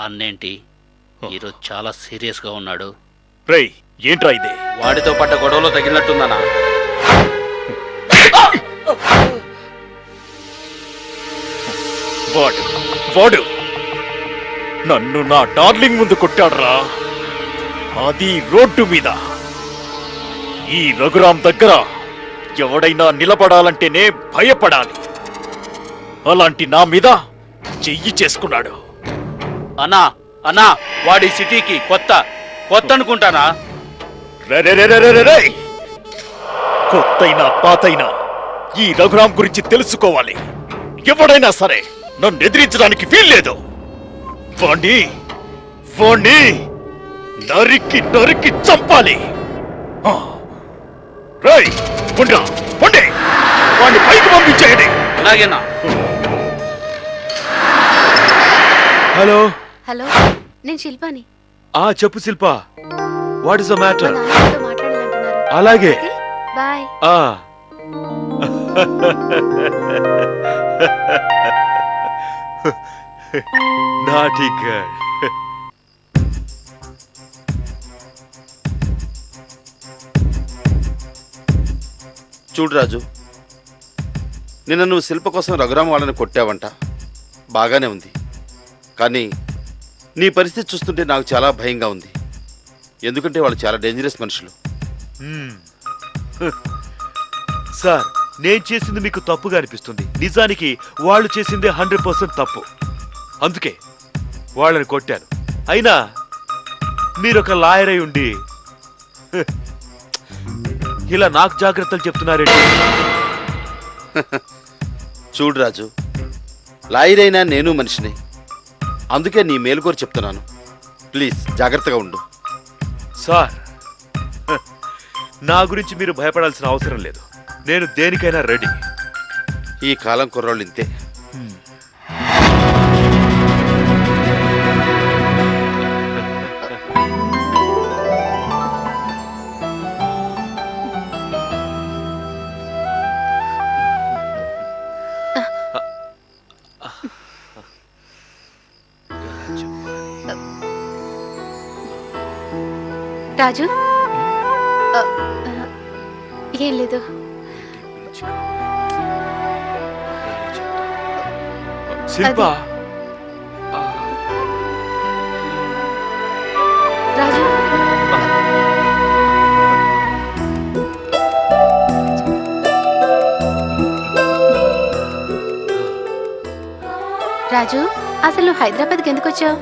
అన్నేంటి ఈరోజు చాలా సీరియస్ గా ఉన్నాడు. రేయ్, ఏంట్రా ఇదే? వాడితో పడ్డ గొడవలో తగిలినట్టుందనా? వాడు నన్ను నా డార్లింగ్ ముందు కొట్టాడ్రా. అది రోడ్డు మీద. ఈ రఘురాం దగ్గర ఎవడైనా నిలబడాలంటేనే భయపడాలి. అలాంటి నా మీద చెయ్యి చేసుకున్నాడు. అన్నా, వాడి సిటీకి కొత్త అనుకుంటానా? కొత్తైనా పాతైనా ఈ రఘురాం గురించి తెలుసుకోవాలి. ఎవడైనా సరే నన్ను ఎదిరించడానికి వీల్లేదు. వాణ్ణి నరికి నరికి చంపాలి. రేయ్, ఉండ్రా, ఉండి వాణ్ణి పైకి పంపించేయండి. అలాగేనా? హలో. హలో, నేను శిల్పాని. చెప్పు శిల్ప. వాట్ ఇస్ ద మా మ్యాటర్? నాన్నతో మాట్లాడాలంటున్నారు. అలాగే. బాయ్. నాటి గర్ల్. చూడు రాజు, నిన్న నువ్వు శిల్ప కోసం రఘురామ వాళ్ళని కొట్టావంట. బాగానే ఉంది, కానీ నీ పరిస్థితి చూస్తుంటే నాకు చాలా భయంగా ఉంది. ఎందుకంటే వాళ్ళు చాలా డేంజరస్ మనుషులు. సార్, నేను చేసింది మీకు తప్పుగా అనిపిస్తుంది. నిజానికి వాళ్ళు చేసిందే 100% తప్పు. అందుకే వాళ్ళని కొట్టాను. అయినా మీరొక లాయర్ అయి ఉండి ఇలా నాకు జాగ్రత్తలు చెప్తున్నారేంటి? చూడు రాజు, లాయర్ అయినా నేను మనిషిని. అందుకే నీ మేలు కోరి చెప్తున్నాను. ప్లీజ్ జాగ్రత్తగా ఉండు. సార్, నా గురించి మీరు భయపడాల్సిన అవసరం లేదు. నేను దేనికైనా రెడీ. ఈ కాలం కుర్రోళ్ళు ఇంతే. రాజు, ఏం లేదు. శిల్ప, రాజు, రాజు, అసలు నువ్వు హైదరాబాద్కి ఎందుకు వచ్చావు?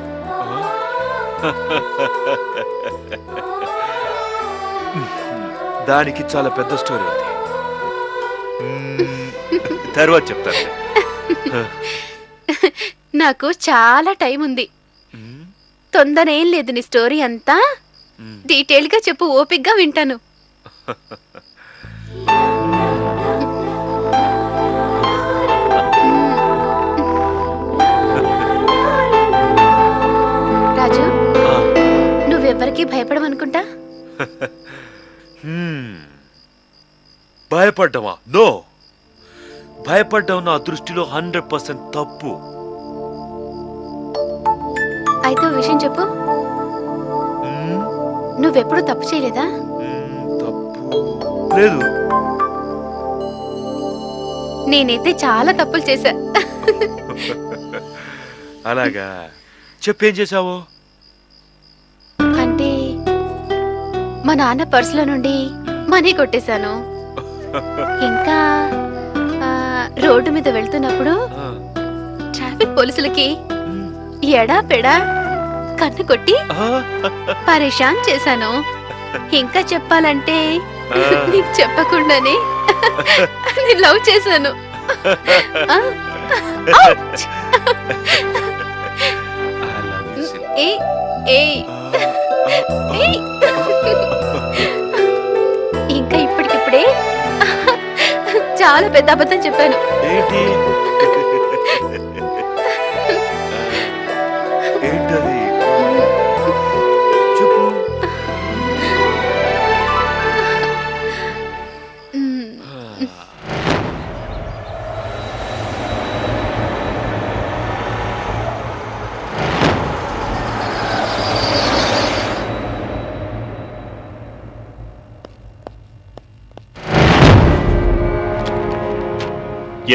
దానికి చాలా పెద్ద స్టోరీ ఉంది. తర్వాత చెప్తాను. నాకు చాలా టైం ఉంది. తొందర ఏం లేదు. నీ స్టోరీ అంతా డీటెయిల్ గా చెప్పు, ఓపిగ్గా వింటాను. రాజు, నువ్వెవ్వరికి భయపడవనుకుంటా. భయపడ్డావా? నో, భయపడ్డావు నా దృష్టిలో 100% తప్పు. అయితే ఓ విషయం చెప్పు, నువ్వెప్పుడు తప్పు చేయలేదా? తప్పు లేదు. నేనైతే చాలా తప్పులు చేశా. అలాగా? చెప్పేం చేశావు? అంటే మా నాన్న పర్సులో నుండి మనీ కొట్టేశాను. ఇంకా రోడ్డు మీద వెళ్తున్నప్పుడు ట్రాఫిక్ పోలీసులకి ఎడా పెడా కన్ను కొట్టి పరేషాన్ చేశాను. ఇంకా చెప్పాలంటే నీకు చెప్పకుండానే నేను లవ్ చేశాను. ఇంకా ఇప్పటికిప్పుడే చాలా పెద్ద అబద్ధం చెప్పాను. ఏంటి? ఏంటది? చెప్పు.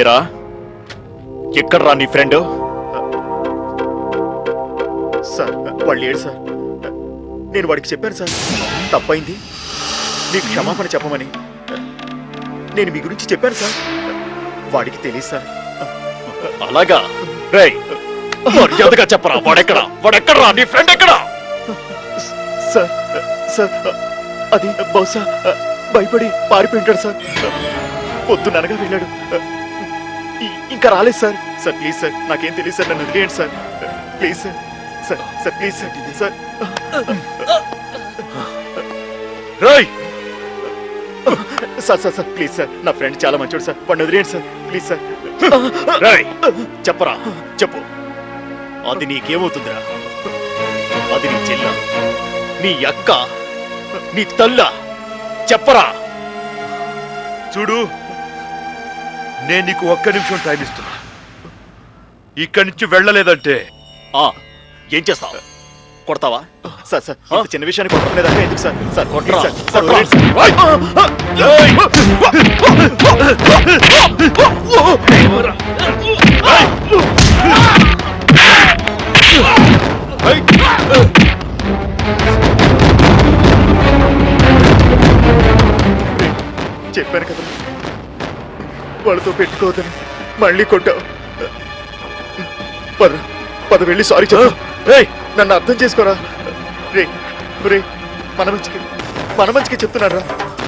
ఎరా, ఎక్కడ్రా నీ ఫ్రెండ్? సార్, వాళ్ళు ఏడు సార్. నేను వాడికి చెప్పాను సార్, తప్పైంది, నీకు క్షమాపణ చెప్పమని. నేను మీ గురించి చెప్పాను సార్, వాడికి తెలియదు సార్. అలాగా? రేయ్, మర్యాదగా చెప్పరా, వాడెక్కడ్రా? నీ ఫ్రెండ్ ఎక్కడా? సార్, సార్, అది బహుశా భయపడి పారిపోయింటాడు సార్. పొద్దుననగా వెళ్ళాడు. ఇంకా రాలేదు సార్. సార్ ప్లీజ్ సార్, నాకేం తెలియదు సార్, నన్ను వదిలేయండి sir. Please sir. Sir sir please sir. Sir రేయ్ sir sir sir please sir, నా ఫ్రెండ్ చాలా మంచోడు సార్, వాడిని వదిలేయండి సార్ ప్లీజ్ సార్. రేయ్ చెప్పరా చెప్పు, అది నీకేమవుతుందిరా? అది నీ చెల్ల, నీ అక్క, నీ తల్ల, చెప్పరా? చూడు, నేను నీకు ఒక్క నిమిషం టైం ఇస్తున్నా. ఇక్కడి నుంచి వెళ్ళలేదంటే ఏం చేస్తావు? కొడతావా? సార్ సార్ ఇంత చిన్న విషయాన్ని కొట్టలేదా ఎందుకు సార్? సార్ కొట్టరా సార్. సార్ వదిలేయండి సార్. చెప్పాను కదా వాళ్ళతో పెట్టుకోవద్దని, మళ్ళీ కొట్టావు. పద పద వెళ్ళి సారీ చెప్పు. రేయ్ నన్ను అర్థం చేసుకోరా. రే రే మన మంచికి చెప్తున్నారా?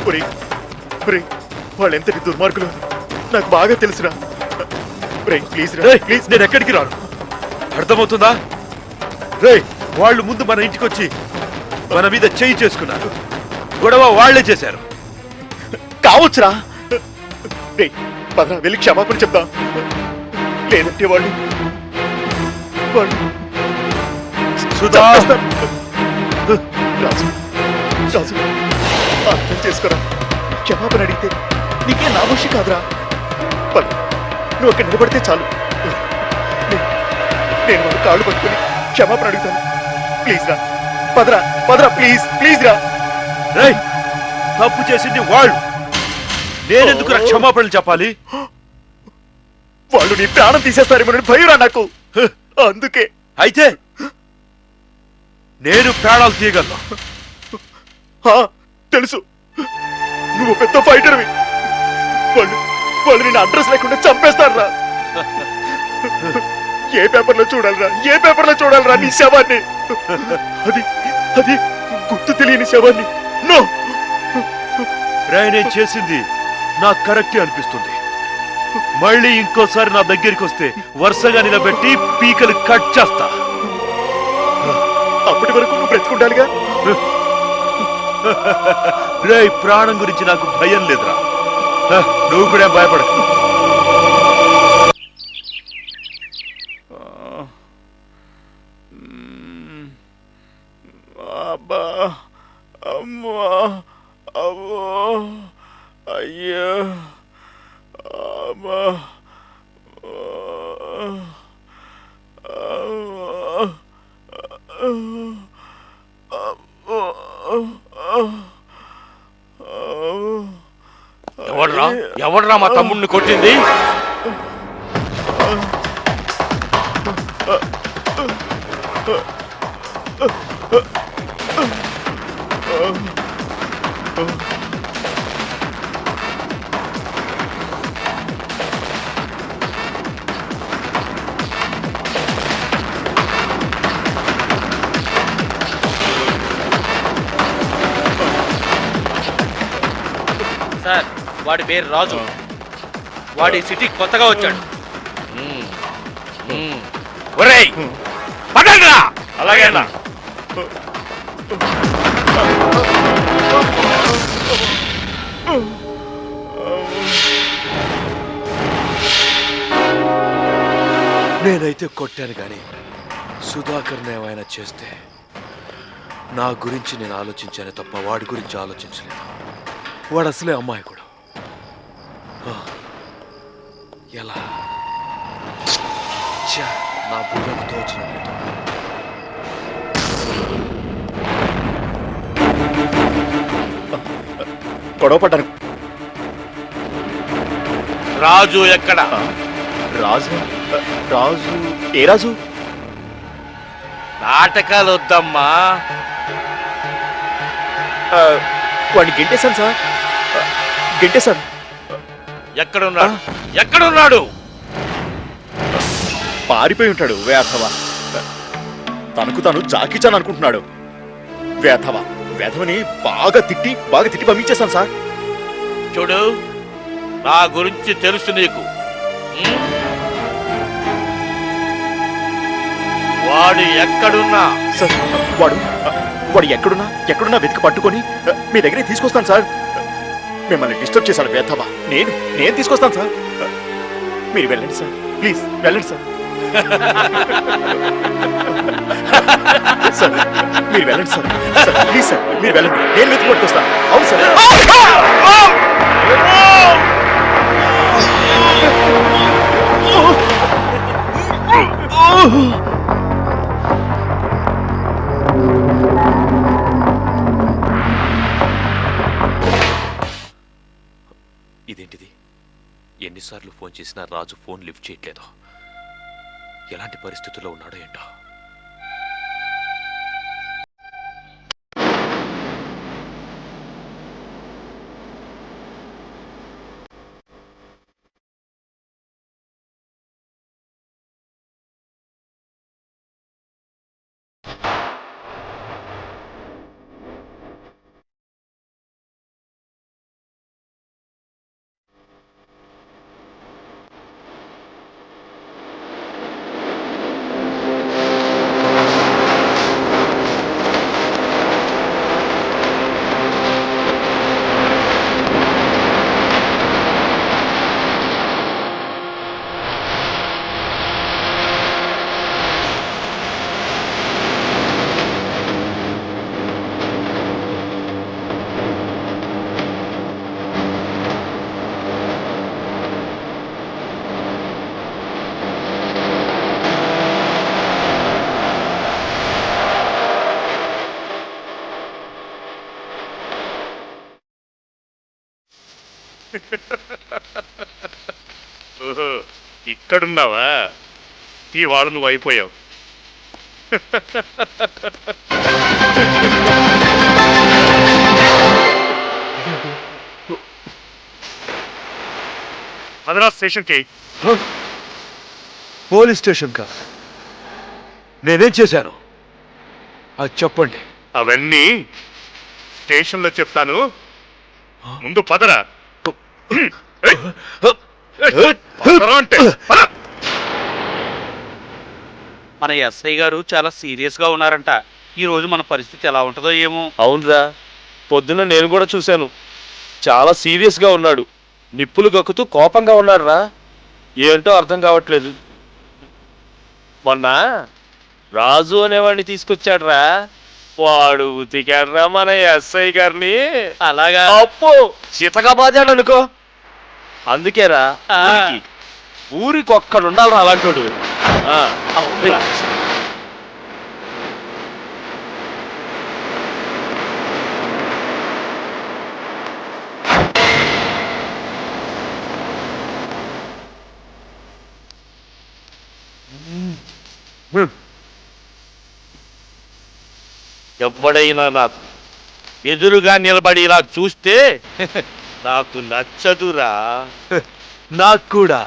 ఒరే ఒరే వాళ్ళు ఎంతటి దుర్మార్గులు నాకు బాగా తెలుసురా. రే ప్లీజ్ రా ప్లీజ్. నేను ఎక్కడికి రాను, అర్థమవుతుందా? రేయ్ వాళ్ళు ముందు మన ఇంటికి వచ్చి మన మీద చేయి చేసుకున్నారు. గొడవ వాళ్లే చేశారు. కావచ్చురా. రే పదరా వెళ్ళి క్షమాపణ చెప్తా. లేదంటే వాళ్ళు సుధా, రాజు రాజు అర్థం చేసుకోరా. క్షమాపణ అడిగితే నీకే నామోషి కాదురా. పద నువ్వు అక్కడ నిలబడితే చాలు. నేను వాళ్ళ కాళ్ళు పట్టుకుని క్షమాపణ అడుగుతాను. ప్లీజ్ రా, పదరా పదరా ప్లీజ్ ప్లీజ్ రా. రేయ్ తప్పు చేసింది వాళ్ళు, నేనెందుకు క్షమాపణలు చెప్పాలి? వాళ్ళు నీ ప్రాణం తీసేస్తారేమోనని భయంరా నాకు. అందుకే. అయితే నేను ప్రాణాలు తీయగలను. తెలుసు, నువ్వు పెద్ద ఫైటర్వి. వాళ్ళు నేను అడ్రస్ లేకుండా చంపేస్తారా? ఏ పేపర్లో చూడాలరా నీ శవాన్ని? అది గుర్తు తెలియని శవాన్ని. నో, నేను చేసింది నాకు కరెక్టే అనిపిస్తుంది. మళ్ళీ ఇంకోసారి నా దగ్గరికి వస్తే వరుసగా నిలబెట్టి పీకలు కట్ చేస్తా. అప్పటి వరకు నువ్వు బ్రతుకుండాలిగా. రేయ్ ప్రాణం గురించి నాకు భయం లేదురా. నువ్వు కూడా భయపడకు. అబ్బా అమ్మా అవ్వో అయ్యో అమ్మా ఎవడ్రా మా తమ్ముడిని కొట్టింది? సార్ వాడి పేరు రాజు. వాడి సిటీకి కొత్తగా వచ్చాడు. ఒరేయ్ పదండ్రా. అలాగేనా? నేనైతే కొట్టాను గాని సుధాకర్ ఏమైనా చేస్తే నా గురించి నేను ఆలోచించానే తప్ప వాడి గురించి ఆలోచించలేదు. వాడు అసలే అమ్మాయి కూడా. ఎలా నా బుర్రకు తోచినట్టు. గొడవ పడ్డాను. రాజు ఎక్కడ? రాజు రాజు ఏ రాజు? నాటకాలు వద్దమ్మా. వాడిని గెంటేశాను సార్, గెంటేశాను. ఎక్కడున్నాడు? పారిపోయి ఉంటాడు వేధవ. తనకు తాను జాకిచాన్ అనుకుంటున్నాడు. వేధవని బాగా తిట్టి పంపించేశాను సార్. చూడు, నా గురించి తెలుసు నీకు. ఉం? వాడు ఎక్కడున్నా సార్ వాడు ఎక్కడున్నా వెతికి పట్టుకొని మీ దగ్గరికి తీసుకొస్తాను సార్. మిమ్మల్ని డిస్టర్బ్ చేశాడు వేధవా. నేను తీసుకొస్తాను సార్. మీరు వెళ్ళండి సార్, ప్లీజ్ వెళ్ళండి సార్. సార్ మీరు వెళ్ళండి సార్. సార్ ప్లీజ్ సార్ మీరు వెళ్ళండి, నేను వెతికి పట్టుకొస్తాను. అవును సార్. ఇదేంటిది? ఎన్నిసార్లు ఫోన్ చేసినా రాజు ఫోన్ లిఫ్ట్ చేయట్లేదు. ఎలాంటి పరిస్థితుల్లో ఉన్నాడో ఏంటో. ఓహో, ఇక్కడున్నావా? ఈ వాడు నువ్వు అయిపోయావు. మద్రాస్ స్టేషన్కి. పోలీస్ స్టేషన్ కా? నేనేం చేశాను అది చెప్పండి. అవన్నీ స్టేషన్లో చెప్తాను, ముందు పదరా. పదరా అంటే పద. మన ఎస్ఐ గారు చాలా సీరియస్ గా ఉన్నారంట. ఈ రోజు మన పరిస్థితి ఎలా ఉంటుందో ఏమో. అవునరా, పొద్దున నేను కూడా చూశాను. చాలా సీరియస్గా ఉన్నాడు. నిప్పులు గక్కుతూ కోపంగా ఉన్నాడు రా. ఏంటో అర్థం కావట్లేదు. మొన్న రాజు అనేవాడిని తీసుకొచ్చాడు రా. వాడు ఉతికాడ్రా మన ఎస్ఐ గారిని. అలాగా? అప్పు చితగా బాధాడు అనుకో. అందుకేరా ఊరికి ఒక్కడుండాలి అలాంటోడు. అవునురా. ఎవడైనా నా ఎదురుగా నిలబడి ఇలా చూస్తే నాకు నచ్చదురా. నాకు కూడా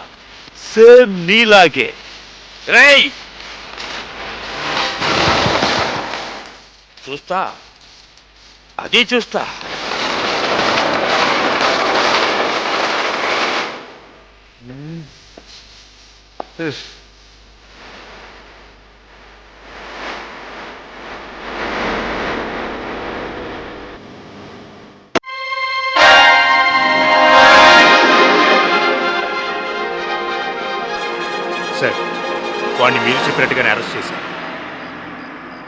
సేమ్ నీలాగే. రేయ్, చూస్తా, అది చూస్తా. సార్, వాడిని మీరు చెప్పినట్టుగానే అరెస్ట్ చేశాను,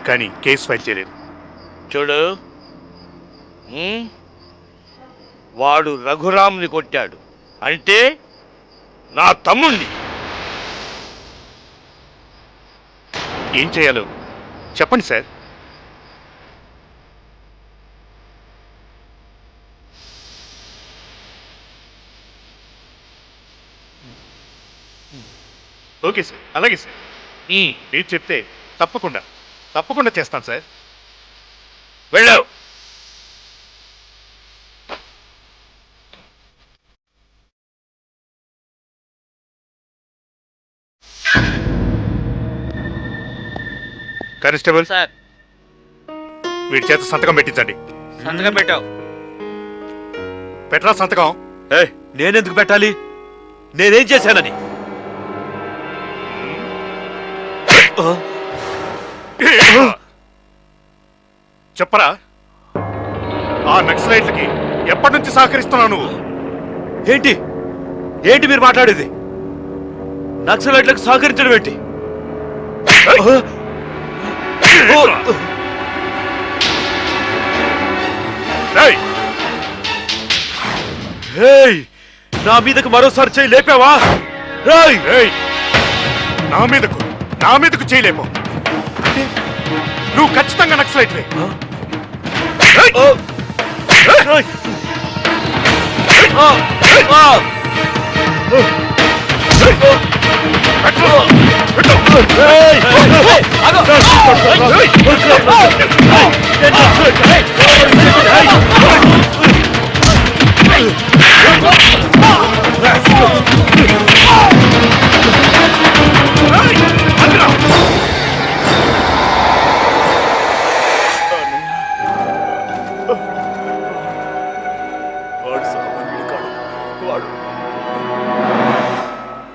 కానీ కేసు ఫైల్ చేయలేదు. చూడు, వాడు రఘురామ్ని కొట్టాడు అంటే నా తమ్ముణ్ణి. ఏం చేయాలో చెప్పండి సార్. ఓకే సార్, అలాగే సార్. మీరు చెప్తే తప్పకుండా చేస్తాను సార్. వెళ్ళావు. కానిస్టేబుల్ సార్, వీడి చేత సంతకం పెట్టించండి. సంతకం పెట్టావు. పెట్టరా సంతకం. ఏయ్ నేనెందుకు పెట్టాలి? నేనేం చేశానని? చెప్పరా, ఆ నక్సలైట్లకి ఎప్పటి నుంచి సహకరిస్తున్నావు నువ్వు? ఏంటి ఏంటి మీరు మాట్లాడేది? నక్సలైట్లకు సహకరించడం ఏంటి? రేయ్, హేయ్, నా మీదకు మరోసారి చేయి లేపావా? రేయ్! రేయ్, నా మీదకు చేయలేము. నువ్వు ఖచ్చితంగా నక్సలైట్వే. రేయ్! రేయ్! వాడు సామాన్యుడు కాడు. వాడు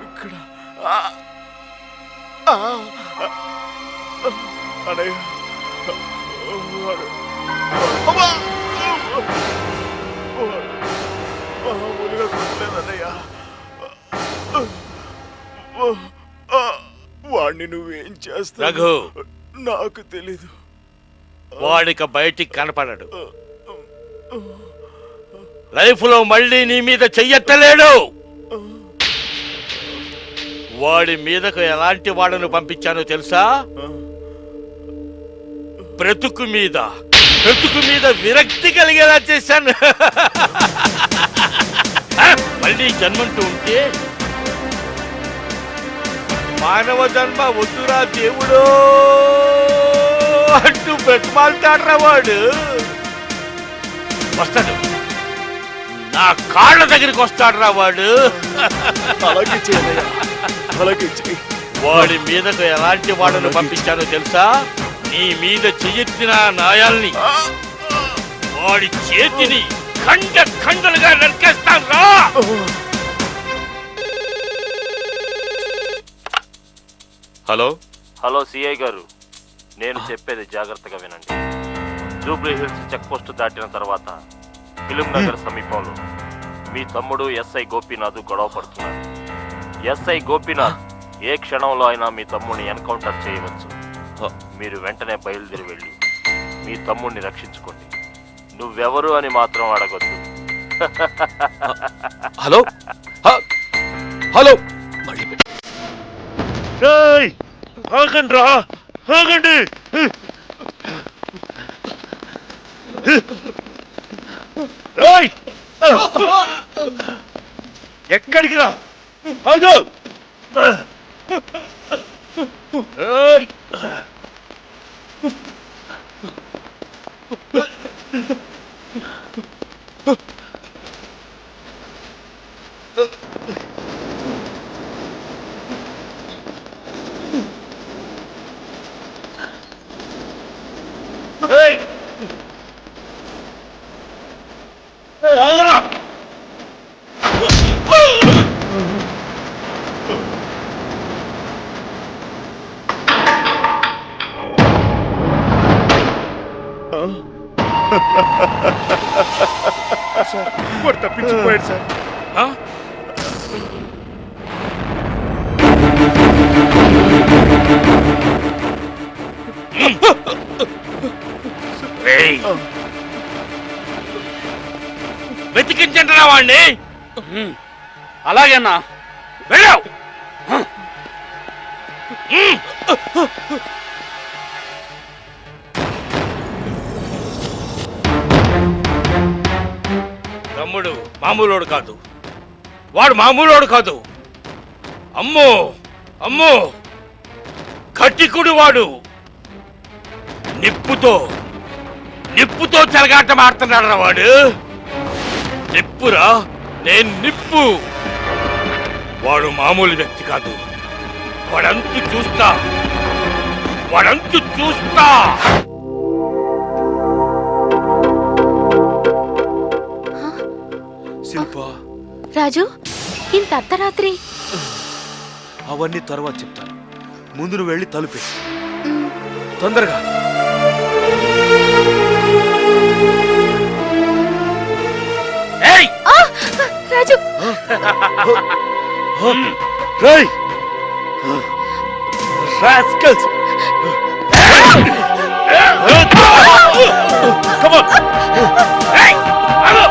ఇక్కడ అన్నయ్య, వాడు అమ్మా! వాడు మామూలుగా కొట్టలేదన్నయ్య. వాడిని నువ్వేం చేస్తావు రఘు, నాకు తెలీదు. వాడిక బయటికి కనపడడు. లైఫ్ లో మళ్ళీ నీ మీద చెయ్యెత్తలేడు. వాడి మీదకు ఎలాంటి వాడను పంపించానో తెలుసా? బ్రతుకు మీద విరక్తి కలిగేలా చేశాను. మళ్ళీ జన్మంటూ ఉంటే మానవ జన్మ వద్దురా దేవుడు అంటూ బ్రతిమాలుతాడ్రా వాడు. వస్తాడు, నా కాళ్ళ దగ్గరికి వస్తాడ్రా వాడు. అలాగే చేయనయ్య, అలాగే చెయ్యి. వాడి మీదకు ఎలాంటి వాడను పంపించానో తెలుసా? నీ మీద చెయ్యెత్తిన నాయాల్ని, వాడి చేతిని ఖండలుగా నరికేస్తాను రా. హలో, హలో సిఐ గారు, నేను చెప్పేది జాగ్రత్తగా వినండి. జూబ్లీ హిల్స్ చెక్ పోస్ట్ దాటిన తర్వాత ఫిలిం నగర్ సమీపంలో మీ తమ్ముడు ఎస్ఐ గోపీనాథ్ గొడవ పడుతున్నారు. ఎస్ఐ గోపీనాథ్ ఏ క్షణంలో అయినా మీ తమ్ముడిని ఎన్కౌంటర్ చేయవచ్చు. మీరు వెంటనే బయలుదేరి వెళ్ళి మీ తమ్ముడిని రక్షించుకోండి. నువ్వెవరు అని మాత్రం అడగొద్దు. హలో హలో, రేయ్, ఆగండి రా, ఆగండి. రేయ్, ఎక్కడికి రా? ఆగు. రేయ్. Hey! Hey, ఆగరా! సార్, వాడు తప్పించుకుపోయాడు సార్. వెతికించండి రా వాడిని. అలాగేనా? వెళ్ళావు. తమ్ముడు మామూలోడు కాదు, వాడు మామూలోడు కాదు. అమ్మో అమ్మో, కటికుడు వాడు. నిప్పుతో చెలగాటం ఆడుతున్నాడు రా వాడు. నిప్పురా, నేను నిప్పు. వాడు మామూలు వ్యక్తి కాదు. వాడంతు చూస్తా. శిల్ప, రాజు ఇంత అర్ధరాత్రి అవన్నీ తర్వాత చెప్తాను. ముందు నువ్వు వెళ్ళి తలుపే తొందరగా. ఆ! రాజు రేయ్! Rascals! Come on! Hey! Hello!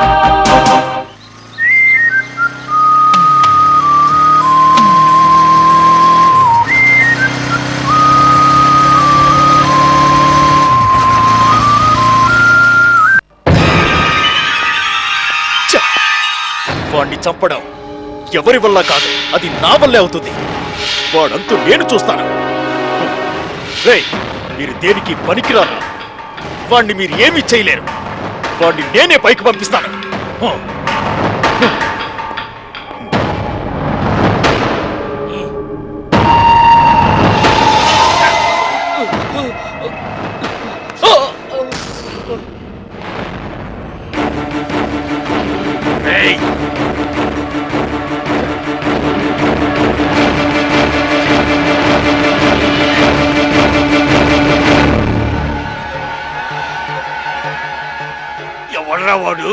వాణ్ణి చంపడం ఎవరి వల్ల కాదు, అది నా వల్లే అవుతుంది. వాడంతూ నేను చూస్తాను. రేయ్, మీరు దేనికి పనికిరారు. వాణ్ణి మీరు ఏమీ చేయలేరు. వాణ్ణి నేనే పైకి పంపిస్తాను. ఎవడ్రా వాడు?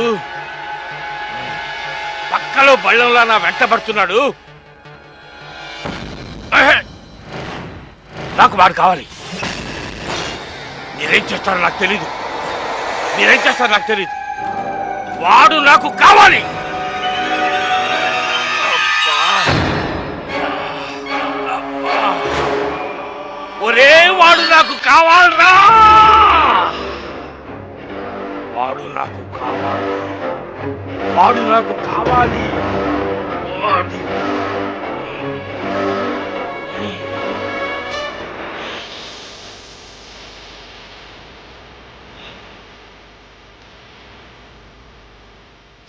పక్కలో బళ్ళంలా నా వెంట పడుతున్నాడు. నాకు వాడు కావాలి. మీరేం చేస్తారో నాకు తెలీదు. వాడు నాకు కావాలి. ఒరే వాడు నాకు కావాలరా. వాడు నాకు కావాలి.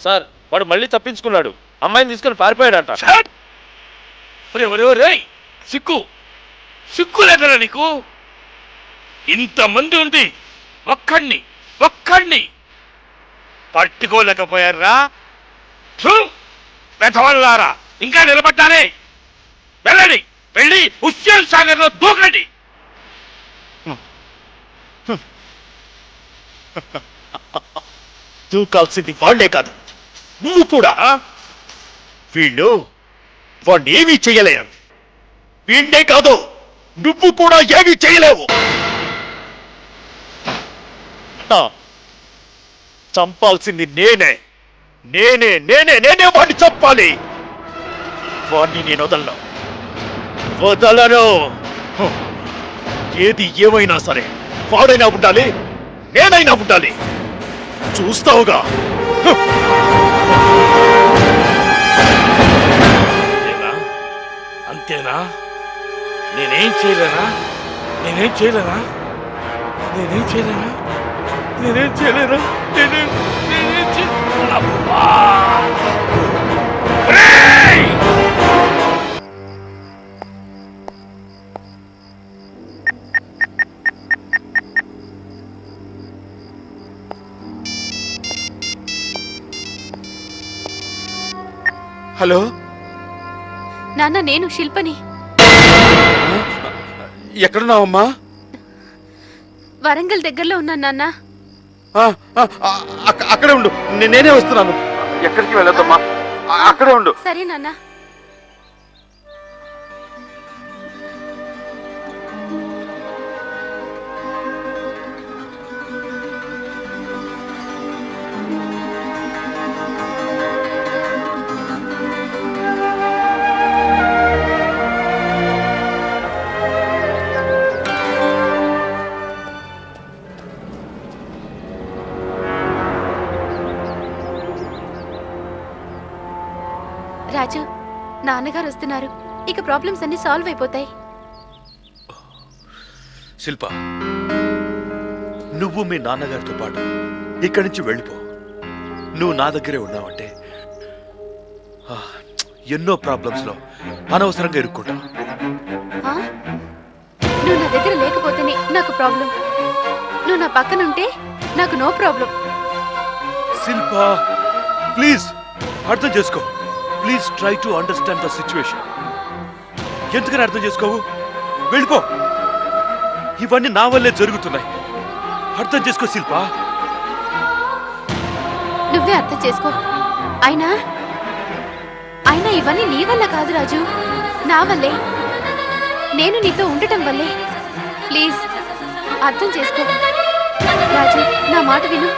సార్ వాడు మళ్ళీ తప్పించుకున్నాడు. అమ్మాయిని తీసుకొని పారిపోయాడట. సిక్కు లేదరా నీకు? ఇంతమంది ఉంది, ఒక్కడిని పట్టుకోలేకపోయారా? పెద్దవాళ్ళారా, ఇంకా నిలబడ్డానే. వెళ్ళి హుస్సేన్ సాగర్ లో దూకండి. దూకాల్సింది వాళ్లే కాదు, నువ్వు కూడా. వీళ్ళు వాణ్ణి ఏమీ చెయ్యలేరు. వీణ్ణే కాదు, నువ్వు కూడా ఏమీ చేయలేవు. చంపాల్సింది నేనే వాడిని చంపాలి. వాడిని నేను వదలను. ఏది ఏమైనా సరే వాడైనా ఉండాలి, నేనైనా ఉండాలి. చూస్తావుగా. అంతేనా? నేనేం చేయలేనా? హలో నాన్న, నేను శిల్పని. ఎక్కడున్నావమ్మా? వరంగల్ దగ్గరలో ఉన్నాను నాన్న. అక్కడే ఉండు, నేనే వస్తున్నాను. ఎక్కడికి వెళ్ళొద్దమ్మా, అక్కడే ఉండు. సరే నాన్న. రాజు, నాన్నగారు వస్తున్నారు. ఇక ప్రాబ్లమ్స్ అన్ని సాల్వ్ అయిపోతాయి. శిల్ప, నువ్వు మీ నాన్నగారితో పాటు ఇక్కడి నుంచి వెళ్ళిపో. నువ్వు నా దగ్గరే ఉన్నావంటే ఎన్నో ప్రాబ్లమ్స్ లో అనవసరంగా ఇరుక్కుంటావు. నువ్వు నా దగ్గర లేకపోతేనే నాకు ప్రాబ్లం. నువ్వు నా పక్కనుంటే నాకు నో ప్రాబ్లం. శిల్ప, ప్లీజ్ అర్థం చేసుకో. Please try to understand the situation. ఎందుకని అర్థం చేసుకోవు? వెళ్ళిపో. ఇవన్నీ నా వల్లే జరుగుతున్నాయి. అర్థం చేసుకో శిల్పా. నువ్వే అర్థం చేసుకో. అయినా ఇవన్నీ నీ వల్ల కాదు రాజు, నా వల్లే. నేను నీతో ఉండటం వల్లే. ప్లీజ్ అర్థం చేసుకో రాజు, నా మాట విను.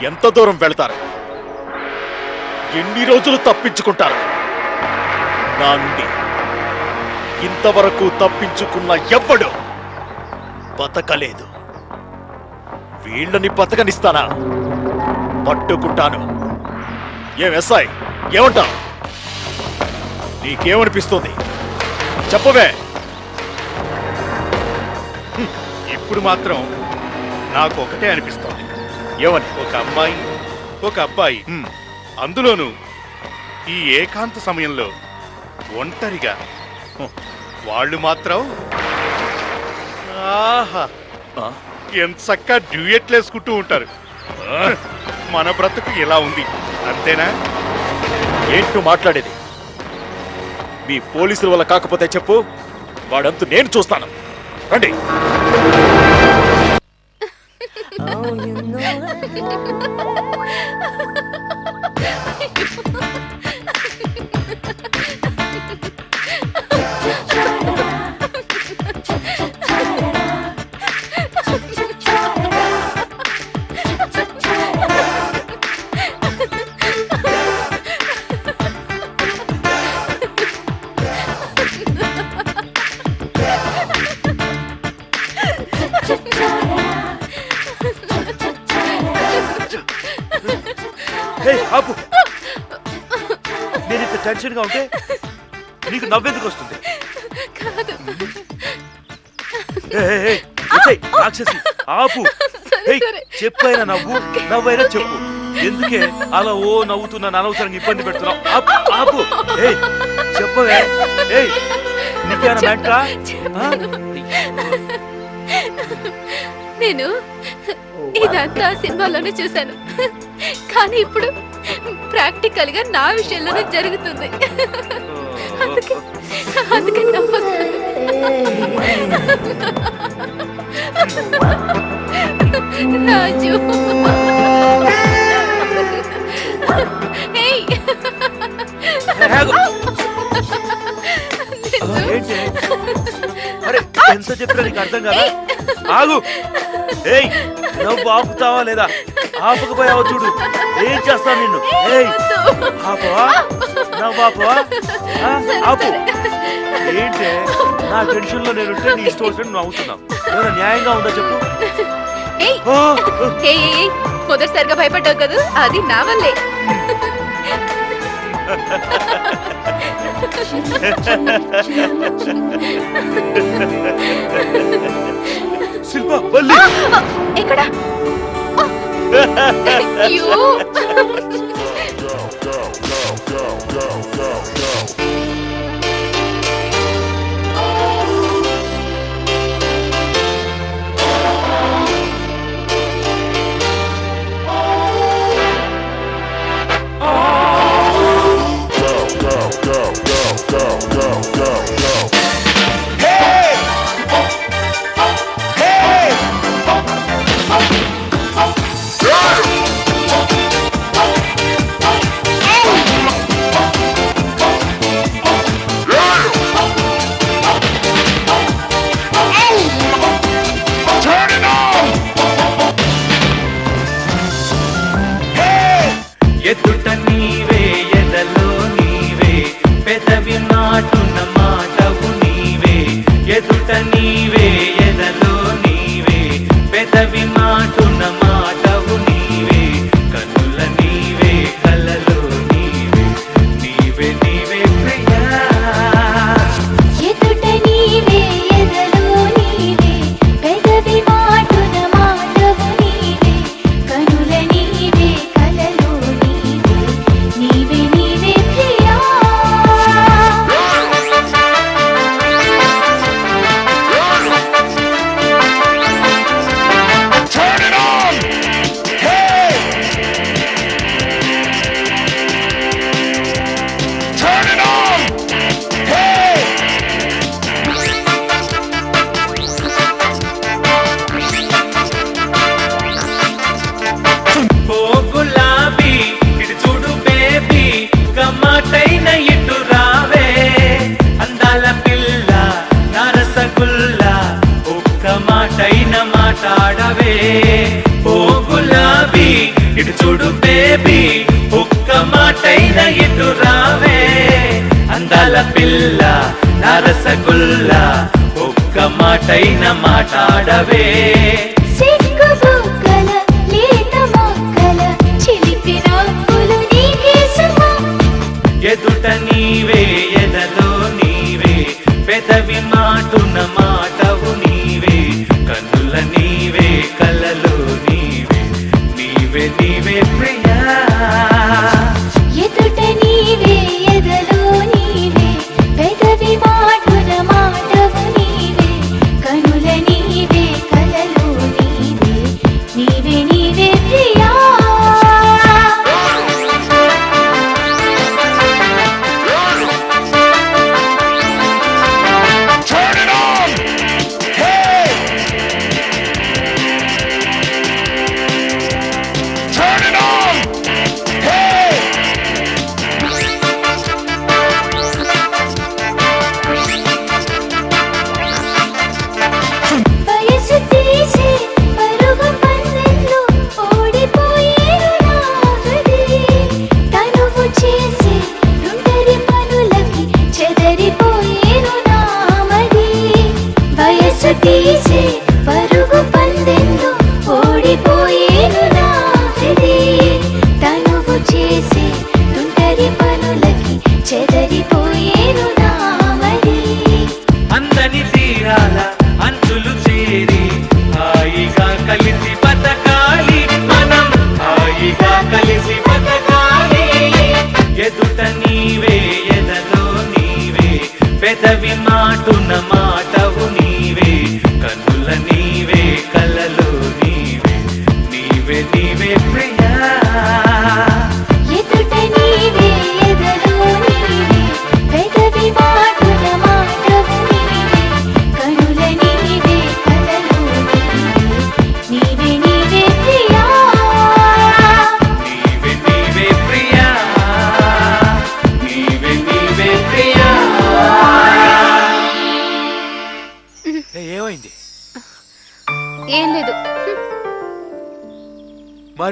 ఎంత దూరం వెళ్తారు? ఎన్ని రోజులు తప్పించుకుంటారు? నా నుండి ఇంతవరకు తప్పించుకున్న ఎవ్వడు బతకలేదు. వీళ్ళని బతకనిస్తానా? పట్టుకుంటాను. ఏం ఎస్ఐ, ఏమంటావు? నీకేమనిపిస్తుంది? చెప్పవే. ఇప్పుడు మాత్రం నాకు ఒకటే అనిపిస్తోంది. ఏమని? ఒక అమ్మాయి, ఒక అబ్బాయి, అందులోనూ ఈ ఏకాంత సమయంలో ఒంటరిగా వాళ్ళు మాత్రం ఆహా ఎంత చక్కగా డ్యూయెట్లు వేసుకుంటూ ఉంటారు. మన బ్రతుకు ఎలా ఉంది, అంతేనా? ఏంటో మాట్లాడేది? మీ పోలీసుల వల్ల కాకపోతే చెప్పు, వాడంతు నేను చూస్తాను. రండి. ఆపు. నేను ఇంత టెన్షన్ గా ఉంటే నీకు నవ్వెందుకు వస్తుంది? కాదు, రాక్షసి ఆపు. చెప్పైనా నవ్వు, నవ్వైనా చెప్పు. ఎందుకే అలా ఓ నవ్వుతున్నా అనవసరంగా ఇబ్బంది పెడుతున్నావు? ఆపు, ఆపు. చెప్పవే. నీకేనా మెంట్లా? నేను ఇదంతా సినిమాలోనే చూశాను, కానీ ఇప్పుడు ప్రాక్టికల్ గా నా విషయంలోనే జరుగుతుంది. అందుకే నవ్వుతుంది. రాజు, ఏంటి? అరే ఎంత చెప్పినా నీకు అర్థం కదా? ఆగు. నవ్వు ఆపుతావా లేదా? ఆపకపోయావా చూడు ఏం చేస్తాను నిన్ను. ఆపవా? నవ్వు ఆపవా? ఆపు. ఏంటి నా టెన్షన్ లో నేనుంటే నీ ఇష్టం వచ్చినట్టు నవ్వుతున్నావు. ఏమైనా న్యాయంగా ఉందా చెప్పు. మొదటిసారిగా భయపడ్డావు కదా, అది నా వల్లే. శిల్ప వల్లి ఎక్కడ? ఎదుట నీవే, ఎదలో నీవే, పెదవి మాటున్న మాటవు నీవే. ఎదుట నీవే, ఎదలో నీవే, పెదవి మాటున్న మాటవు నీవే. కనుల నీవే, కలలో నీవే, నీవే నీవే ప్రియా. ఎదుట నీవే, ఎదలో నీవే, పెదవి మాటున మాటవు నీవే. కనుల నీవే, కలలో నీవే, నీవే నీవే ప్రియా. ఓ గులాబీ, ఇటు చూడు బేబీ, గమ్మటైన ఇటు రావే. అందాల పిల్ల, నా రసగుల్లా, ఒక్క మాటైన మాట్లాడవే. ఓ గులాబీ, ఇటు చూడు బేబీ, ఒక్క మాటైన ఇటు రావే. అందాల పిల్ల, నా రసగుల్లా, ఒక్క మాటైన మాట్లాడవే. సిగ్గు బుగ్గల లేత మొక్కల చిలిపి రాకులు నీకే సుమా. ఎదుట నీవే, ఎదలో నీవే, పెదవి మాటున్న మాటవు నీవే. కన్నుల నీవే, కలలో నీవే, నీవే నీవే ప్రియా. ఎదుట నీవే, ఎదలో నీవే, పెదవి మాటున మాటవు నీవే. కనుల నీవే, కలలో నీవే, నీవే నీవే ప్రియా. Turn it on!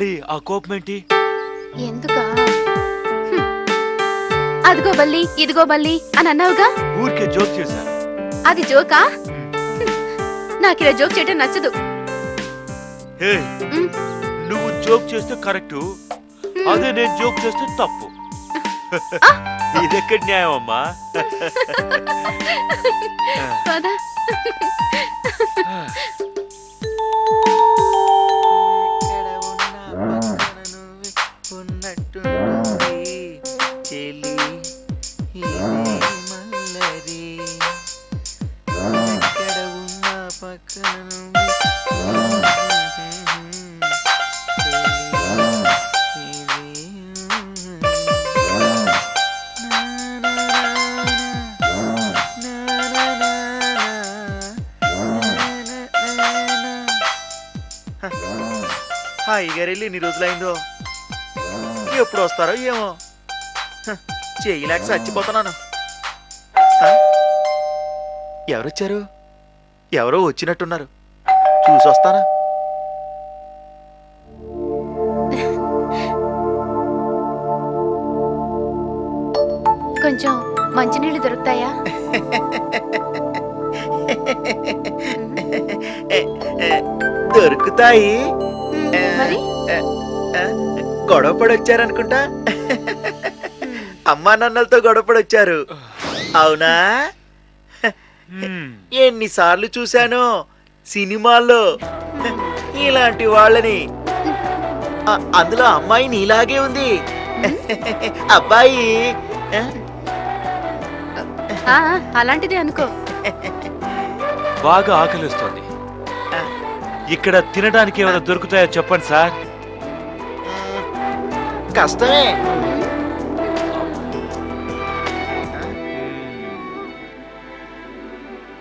మరి ఆ కోపం ఏంటి? ఎందుకా హ్మ్. అదిగో బల్లి ఇదిగో బల్లి అని అన్నావుగా, ఊరికే జోక్ చేశాను. అది జోకా? నాకు ఇలా జోక్ చేయటం నచ్చదు. హే, మ్, నువ్వు జోక్ చేస్తే కరెక్టు, అదే నేను జోక్ చేస్తే తప్పు. ఇదెక్కడ న్యాయం అమ్మా? పద. హాయి గారు వెళ్ళి ఎన్ని రోజులైందో, ఎప్పుడు వస్తారో ఏమో. చేయలేక చచ్చిపోతున్నాను. ఎవరొచ్చారు? ఎవరో వచ్చినట్టున్నారు, చూసొస్తానా? కొంచెం మంచినీళ్ళు దొరుకుతాయా? దొరుకుతాయి. మరి గొడవ పడొచ్చారనుకుంటా. అమ్మా నాన్నలతో గొడవ పడొచ్చారు, అవునా? ఎన్నిసార్లు చూశాను సినిమాల్లో ఇలాంటి వాళ్ళని. అందులో అమ్మాయి నీలాగే ఉంది, అబ్బాయి ఆ, అలాంటిదే అనుకో. బాగా ఆకలిస్తోంది. ఇక్కడ తినడానికి ఏమైనా దొరుకుతాయో చెప్పండి సార్. కష్టమే.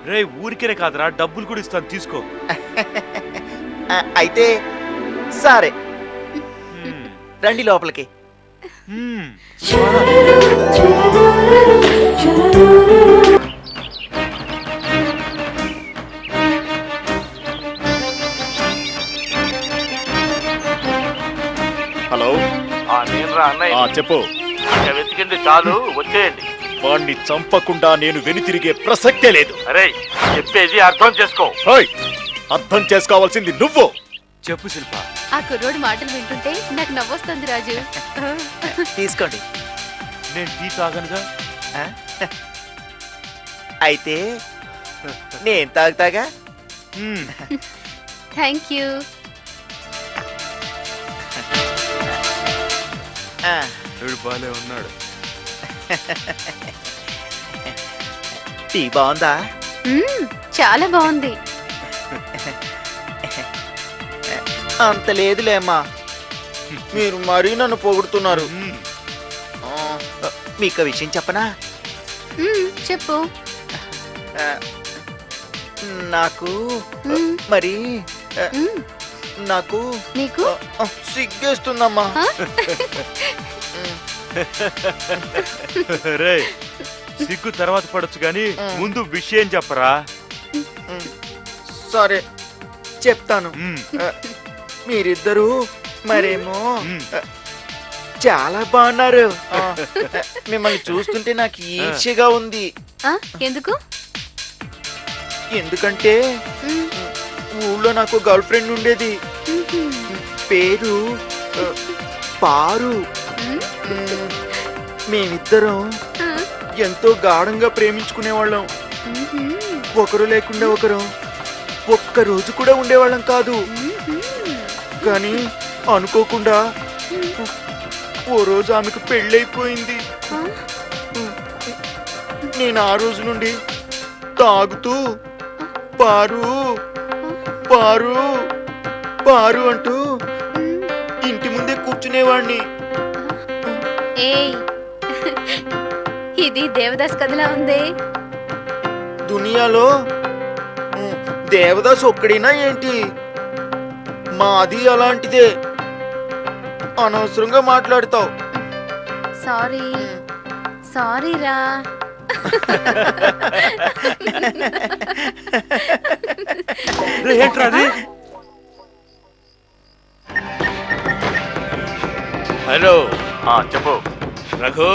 రే, ఊరికేనే కాదురా, డబ్బులు కూడా ఇస్తాను, తీసుకో. అయితే సరే, రండి లోపలికి. హలో, నేను రా అన్నయ్య. చెప్పు. ఇంకా వెతికింది చాలు, వచ్చేయండి. వాణ్ణి చంపకుండా నేను వెనుతిరిగే ప్రసక్తే లేదు. అరే, చెప్పేది అర్థం చేసుకో. హోయ్, అర్థం చేసుకోవాల్సింది నువ్వు. చెప్పు శిల్ప. ఆ కుర్రోడు మాటలు వింటుంటే నాకు నవ్వొస్తుంది రాజు. తీసుకోండి. నేను టీ తాగనుగా. అయితే నేను తాగుతాగా. Thank you. వీడు బాలే ఉన్నాడు. టీ బాగుందా? చాలా బాగుంది. అంత లేదులే అమ్మా, మీరు మరీ నన్ను పొగుడుతున్నారు. మీకు విషయం చెప్పనా? చెప్పు. నాకు మ్మ్. మరి మ్మ్. నాకు నీకు సిగ్గేస్తుందమ్మా. రే, సిగ్గు తర్వాత పడొచ్చు గాని ముందు విషయం చెప్పరా. సరే చెప్తాను. మ్, మీరిద్దరూ మరేమో చాలా బాగున్నారు. మిమ్మల్ని చూస్తుంటే నాకు ఈర్ష్యగా ఉంది. ఆ, ఎందుకు? ఎందుకంటే ఊళ్ళో నాకు గర్ల్ ఫ్రెండ్ ఉండేది, పేరు పారు. మేమిద్దరం ఎంతో గాఢంగా ప్రేమించుకునేవాళ్ళం. ఒకరు లేకుండా ఒకరు ఒక్క రోజు కూడా ఉండేవాళ్ళం కాదు. కానీ అనుకోకుండా ఓ రోజు ఆమెకు పెళ్ళైపోయింది. నేను ఆ రోజు నుండి తాగుతూ పారు పారు పారు అంటూ ఇంటి ముందే కూర్చునేవాణ్ణి. ఏయ్, ఇది దేవదాస్ కథలా ఉంది. దునియాలో దేవదాస్ ఒక్కడైనా ఏంటి? మాది అలాంటిదే. అనవసరంగా మాట్లాడతావు. సారీ సారీ రా. రే, ఏంట్రా అది? హలో చెప్పు రఘు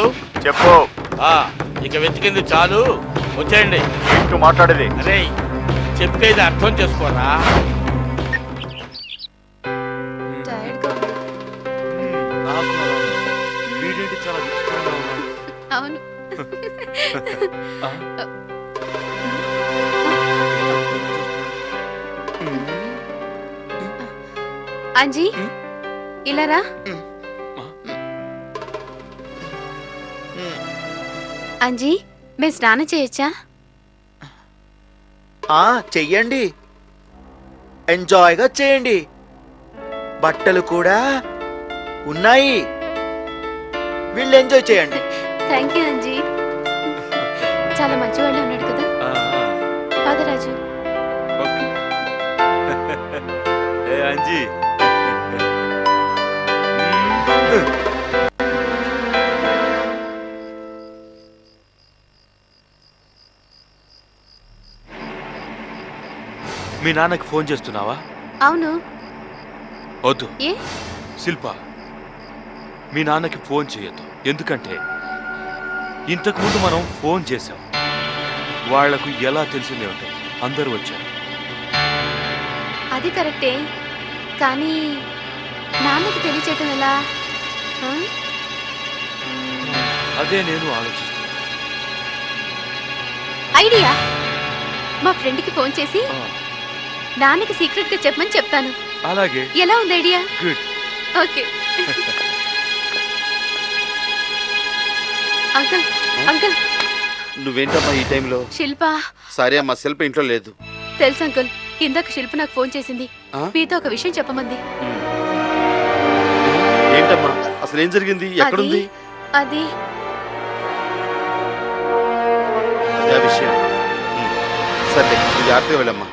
చెప్పు ఇక వెతికింది చాలు, వచ్చేయండి. ఏంటో మాట్లాడేది? అరే చెప్పేది అర్థం చేసుకోరా. టైర్డ్గా ఉంది. నాకు వీడేంటి చాలా విచిత్రంగా ఉన్నాడు. అవును. అంజీ ఇలా రా. అంజీ మేము స్నానం చేయొచ్చా? చెయ్యండి, ఎంజాయ్గా చేయండి. బట్టలు కూడా ఉన్నాయి, వీళ్ళు ఎంజాయ్ చేయండి. Thank you Anji. చాలా మంచివాళ్ళే ఉన్నాడు కదా. పాదరాజు అంజీ మీ నాన్నకి ఫోన్ చేస్తున్నావా? అవును. వద్దు ఏ? శిల్ప, మీ నాన్నకి ఫోన్ చేయొద్దు. ఎందుకంటే ఇంతకుముందు మనం ఫోన్ చేశాం, వాళ్లకు ఎలా తెలిసిందే ఉంటాయి, అందరూ వచ్చారు. అది కరెక్టే, కానీ నాన్నకి తెలియచేయటం ఎలా? ఆ? అదే నేను ఆలోచిస్తున్నా. ఐడియా, మా ఫ్రెండ్కి ఫోన్ చేసి నాన్నకి సీక్రెట్ గా చెప్పమని చెప్తాను. అలాగే. ఎలా ఉంది idea? Good. Okay. Uncle uncle. నువ్వేంటమ్మా ఈ టైంలో? శిల్ప. సరే అమ్మా, శిల్ప ఇంట్లో లేదు. తెలుసు అంకుల్, ఇందాక శిల్ప నాకు ఫోన్ చేసింది. మీతో ఒక విషయం చెప్పమంది. ఏంటమ్మా అసలు ఏం జరిగింది? ఎక్కడుంది అది? అదే విషయం. సరే జాగ్రత్తగా వెళ్ళమ్మా.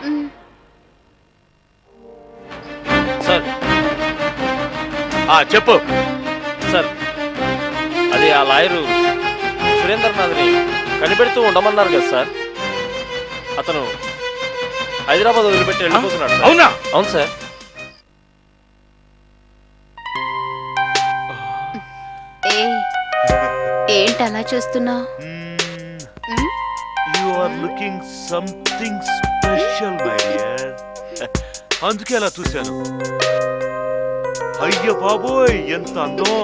సార్ చెప్పు సార్. అది ఆ లాయరు సురేంద్రనాథ్ని కనిపెడుతూ ఉండమన్నారు కదా సార్. అతను హైదరాబాద్ వదిలిపెట్టి వెళ్ళిపోతున్నాడు. అవునా? అవును సార్. ఏంటి అలా చూస్తున్నావు? You are looking something special my dear. అందుకే అలా చూశాను. అయ్య బాబోయ్, ఎంత అందం.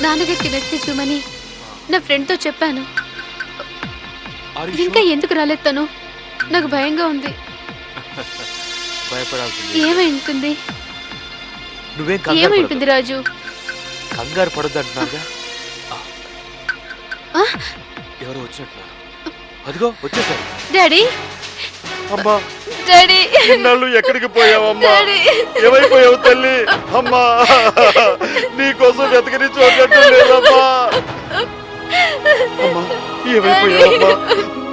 నాన్నగారికి మెసేజ్ ఇవ్వమని నా ఫ్రెండ్తో చెప్పాను. ఇంకా ఎందుకు రాలేదు తను? నాకు భయంగా ఉంది. భయపడాల్సింది ఏమై ఉంటుంది? నువ్వేం ఏమై కంగారు ఉంటుంది పడొద్దు. రాజు? కంగారు పడొద్దు అంటున్నాగా. ఆ? ఎవరో వచ్చినట్టున్నారు. అదిగో వచ్చేసారు. డాడీ, అమ్మా, డాడీ, ఇన్నాళ్ళు ఎక్కడికి పోయావమ్మా? డాడీ. ఏమైపోయావు తల్లి? అమ్మా, నీకోసం వెతకని చూడటం లేదమ్మా. అమ్మా, ఏమైపోయావమ్మా?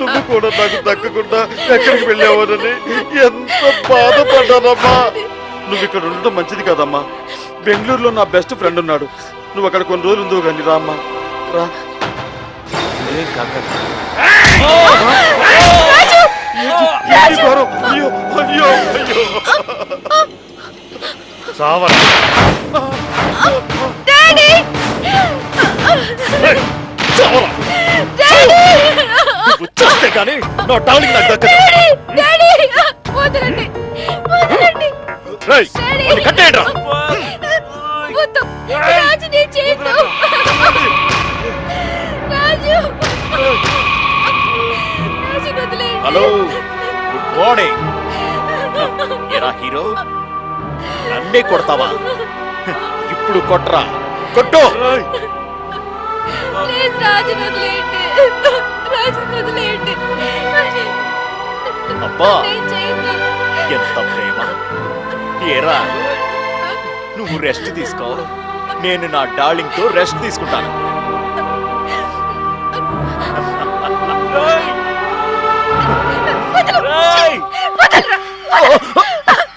నువ్వు కూడా నాకు దక్కకుండా ఎక్కడికి వెళ్ళావోనని ఎంత బాధపడ్డానమ్మా. నువ్వు ఇక్కడ ఉండటం మంచిది కాదమ్మా. బెంగళూరులో నా బెస్ట్ ఫ్రెండ్ ఉన్నాడు. నువ్వు అక్కడ కొన్ని రోజులు ఉందో కానీ రా అమ్మా, రా. ఏం కంగారు. ఏంటి ఘోరం? అయ్యో అయ్యో అయ్యో, సావరా. డాడీ, ఏయ్, చావరా. నువ్వు చస్తే కానీ నా డార్లింగ్ నాకు దక్కదు. డాడీ, వదలండి, వదలండి. రేయ్, డాడీ. వాడిని కట్టేయండిరా. వద్దు, రాజు, నేను చేయను. రాజు, రాజు వదిలేయండి. Hello, good morning. ఎరా హీరో, నన్నే కొడతావా? ఇప్పుడు కొట్రా, కొట్టు. ఏయ్, ప్లీజ్ రాజు వదిలేయండి. రాజు వదిలేయండి. అబ్బా, నేను చేయను. ఎంత ప్రేమ. ఏరా, నువ్వు రెస్ట్ తీసుకో, నేను నా డార్లింగ్ తో రెస్ట్ తీసుకుంటాను. రేయ్!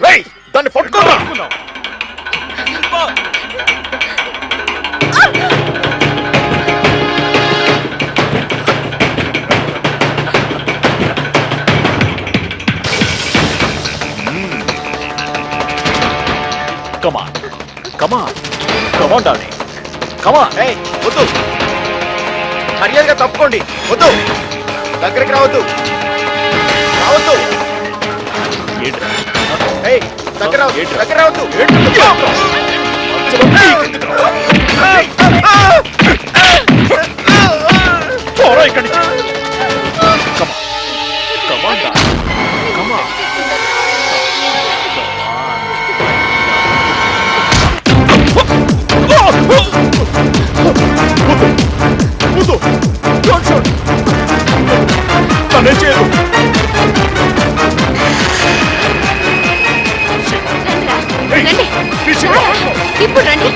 రేయ్, దాన్ని పట్టుకోరా. కమాన్ కమాన్ కమాన్ డార్లింగ్, కమాన్. ఏయ్, వద్దు, మర్యాదగా తప్పుకోండి. వద్దు, దగ్గరికి రావద్దు, రావద్దు. ఏంట్రా? ఏయ్, దగ్గర రావద్దు, దగ్గర రావద్దు. పోరా ఇక్కడి నుంచి. కమాన్ కమాన్ డార్లింగ్, కమాన్. వద్దు, డోంట్ షూట్. నన్నే చేయదు. రండి, రారా. ఇప్పుడు రండి.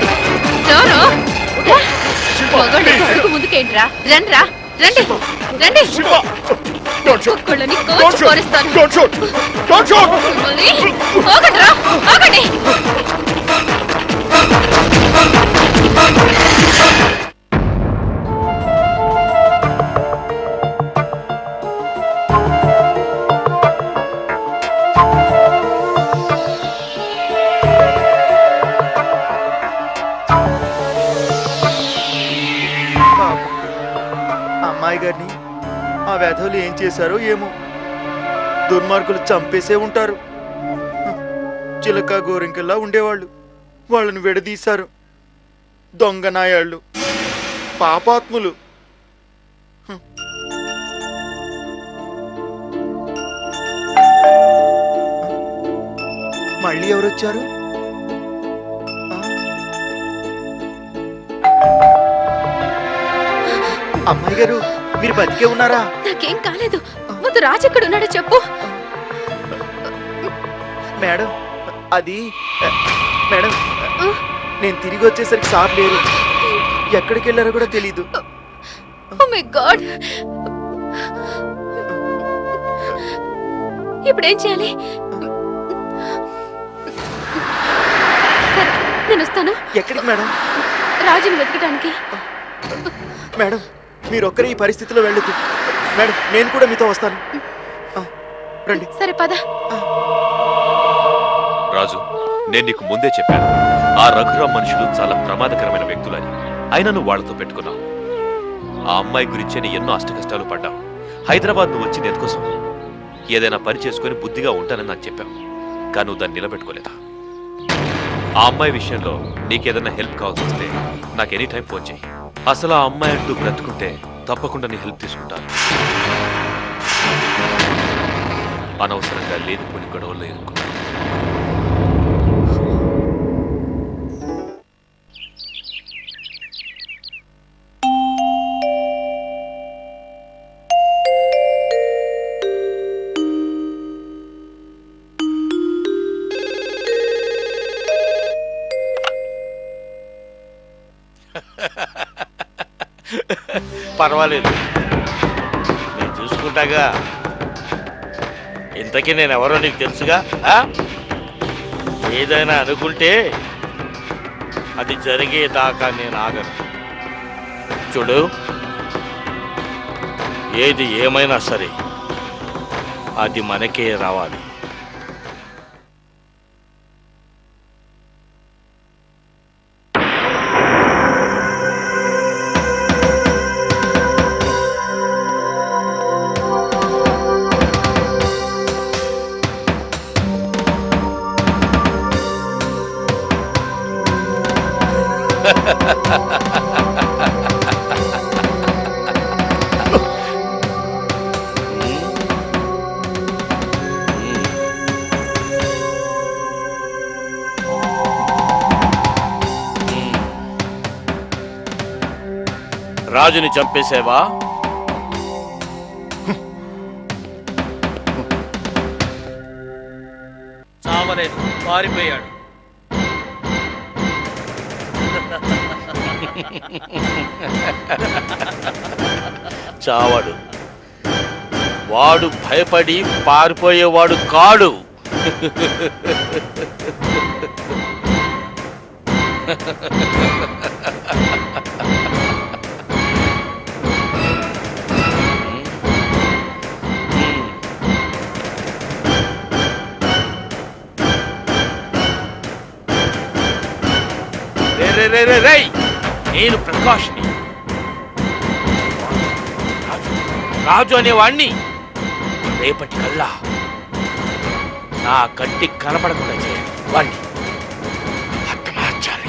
రారా. మగోళ్ళ కొడుకు ముందుకేంట్రా? రండ్రా, రండి, రండి. ఒక్కొక్కళ్ళని కోచి కోరిస్తాను. మిమ్మల్ని ఆగండ్రా, ఆగండి. అమ్మాయి గారిని ఆ వెధవులు ఏం చేశారో ఏమో. దుర్మార్గులు చంపేసే ఉంటారు. చిలక గోరింకల్లా ఉండేవాళ్ళు, వాళ్ళని విడదీశారు. దొంగ నాయాళ్ళు, పాపాత్ములు. మళ్ళీ ఎవరొచ్చారు? అమ్మాయి గారు, మీరు బతికే ఉన్నారా? నాకేం కాలేదు. వద్దు, ముందు రాజు ఎక్కడ ఉన్నాడో చెప్పు. మేడం అది మేడం నేను తిరిగి వచ్చేసరికి సార్ లేరు. ఎక్కడికి వెళ్ళారో కూడా తెలీదు. ఓ మై గాడ్, ఇప్పుడు ఏం చేయాలి? సరే, నేను వస్తాను. ఎక్కడికి మేడం? రాజుని వెతకడానికి. మేడం మీరు ఒక్కరే ఈ పరిస్థితిలో వెళ్ళదు మేడం. నేను కూడా మీతో వస్తాను. రండి. సరే పద. రాజు, నేను నీకు ముందే చెప్పాను, ఆ రఘురాం మనుషులు చాలా ప్రమాదకరమైన వ్యక్తులని. అయినా నువ్వు వాళ్లతో పెట్టుకున్నావు. ఆ అమ్మాయి గురించే నీ ఎన్నో అష్టకష్టాలు పడ్డావు. హైదరాబాద్ నువ్వు వచ్చింది ఎందుకోసం? ఏదైనా పని చేసుకుని బుద్ధిగా ఉంటానని నాకు చెప్పావు, కానీ నువ్వు దాన్ని నిలబెట్టుకోలేదా? ఆ అమ్మాయి విషయంలో నీకేదైనా హెల్ప్ కావాల్సి వస్తే నాకు ఎనీ టైం ఫోన్ చేయి. అసలు ఆ అమ్మాయి అంటూ బ్రతుకుంటే తప్పకుండా నీ హెల్ప్ తీసుకుంటాను. అనవసరంగా లేనిపోని గొడవల్లో ఎదుర్కొన్నాను. పర్వాలేదు, నేను చూసుకుంటాగా. ఇంతకీ నేను ఎవరో నీకు తెలుసుగా. ఏదైనా అనుకుంటే అది జరిగేదాకా నేను ఆగను. చూడు, ఏది ఏమైనా సరే అది మనకే రావాలి. రాజుని చంపేశావా? చావలేదు, పారిపోయాడు. చావడు. వాడు భయపడి పారిపోయేవాడు కాడు. నేను ప్రకాష్ని. రాజు అనేవాణ్ణి రేపటి కల్లా నా కంటికి కనపడకుండా చేయాలి. వాణ్ణి హతమార్చాలి.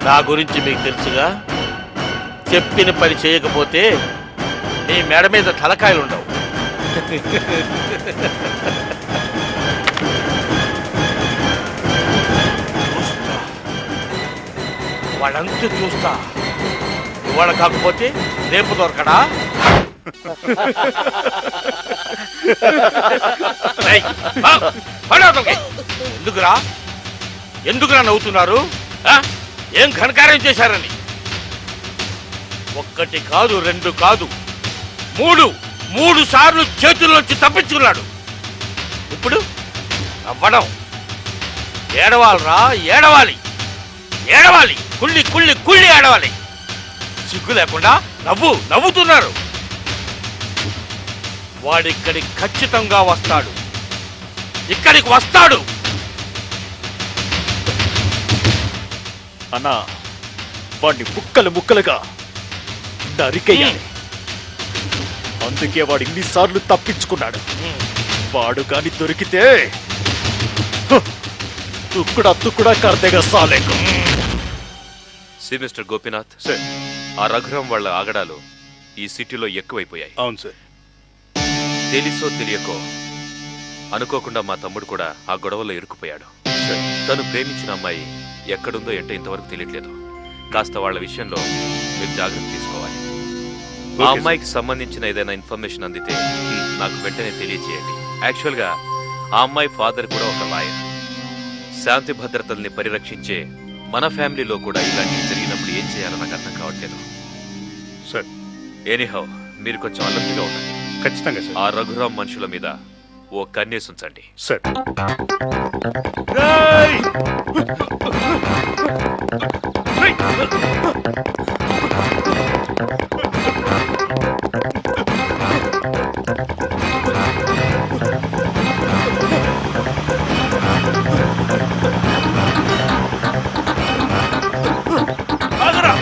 నా గురించి మీకు తెలుసుగా. చెప్పిన పని చేయకపోతే నీ మెడ మీద తలకాయలు ఉండవు. వాడంతా చూస్తా. ఇవాళ కాకపోతే రేపు దొరకడా? ఎందుకురా నవ్వుతున్నారు? ఏం ఘనకార్యం చేశారని? ఒక్కటి కాదు, రెండు కాదు, మూడు సార్లు చేతుల్లోంచి తప్పించుకున్నాడు. ఇప్పుడు నవ్వడం. ఏడవాలరా, ఏడవాలి. కుళ్ళి ఏడవాలి. సిగ్గు లేకుండా నవ్వుతున్నారు. వాడిక్కడికి ఖచ్చితంగా వస్తాడు. ఇక్కడికి వస్తాడు. అన్నా, వాడిని ముక్కలుగా నరికేయాలి. అందుకే వాడు ఇన్నిసార్లు తప్పించుకున్నాడు. వాడు కాని దొరికితే తుక్కుడా కర్తెగా సాలేకు. See mister Gopinath, sir. ఆ రఘురాం వాళ్ళ ఆగడాలు ఈ సిటీలో ఎక్కువైపోయాయి. అవును సార్. తెలిసో తెలియకో అనుకోకుండా మా తమ్ముడు కూడా ఆ గొడవలో ఇరుక్కుపోయాడు. తను ప్రేమించిన అమ్మాయి ఎక్కడుందో ఇంతవరకు తెలియట్లేదు. కాస్త వాళ్ళ విషయంలో మీరు జాగ్రత్త తీసుకోవాలి. ఆ అమ్మాయికి సంబంధించిన ఏదైనా ఇన్ఫర్మేషన్ అందితే నాకు వెంటనే తెలియజేయండి. యాక్చువల్గా ఆ అమ్మాయి ఫాదర్ కూడా ఒక లాయర్. శాంతి భద్రతల్ని పరిరక్షించే మన ఫ్యామిలీలో కూడా ఇలాంటివి జరిగినప్పుడు ఏం చేయాలో నాకు అర్థం కావట్లేదు. సార్ ఎనీహౌ మీరు కొంచెం అలర్ట్గా ఉండండి. ఖచ్చితంగా సార్. ఆ రఘురామ్ మనుషుల మీద ఓ కన్నేసి ఉంచండి. సార్ రేయ్! ఆగరా!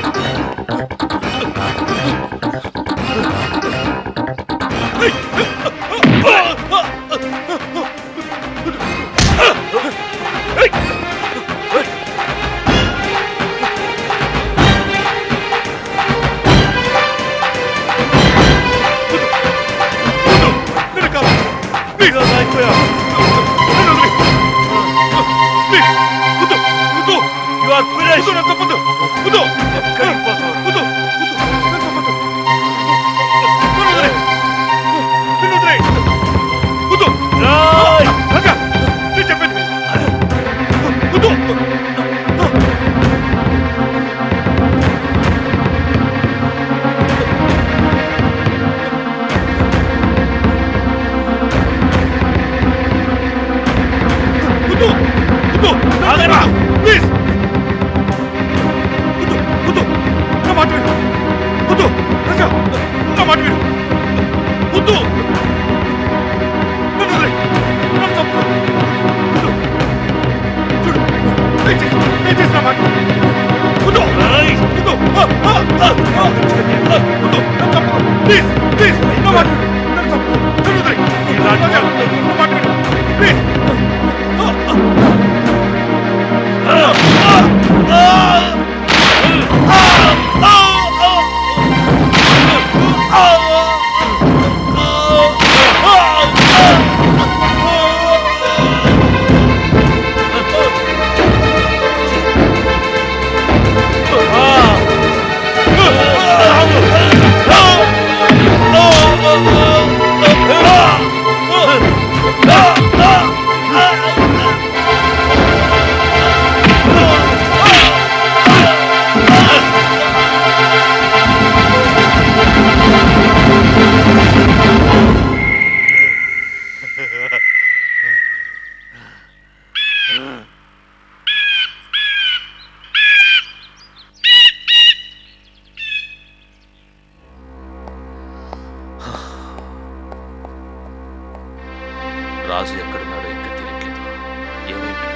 రాజు ఎక్కడున్నాడో ఇంకా తెలియట్లేదు. ఏమైంది?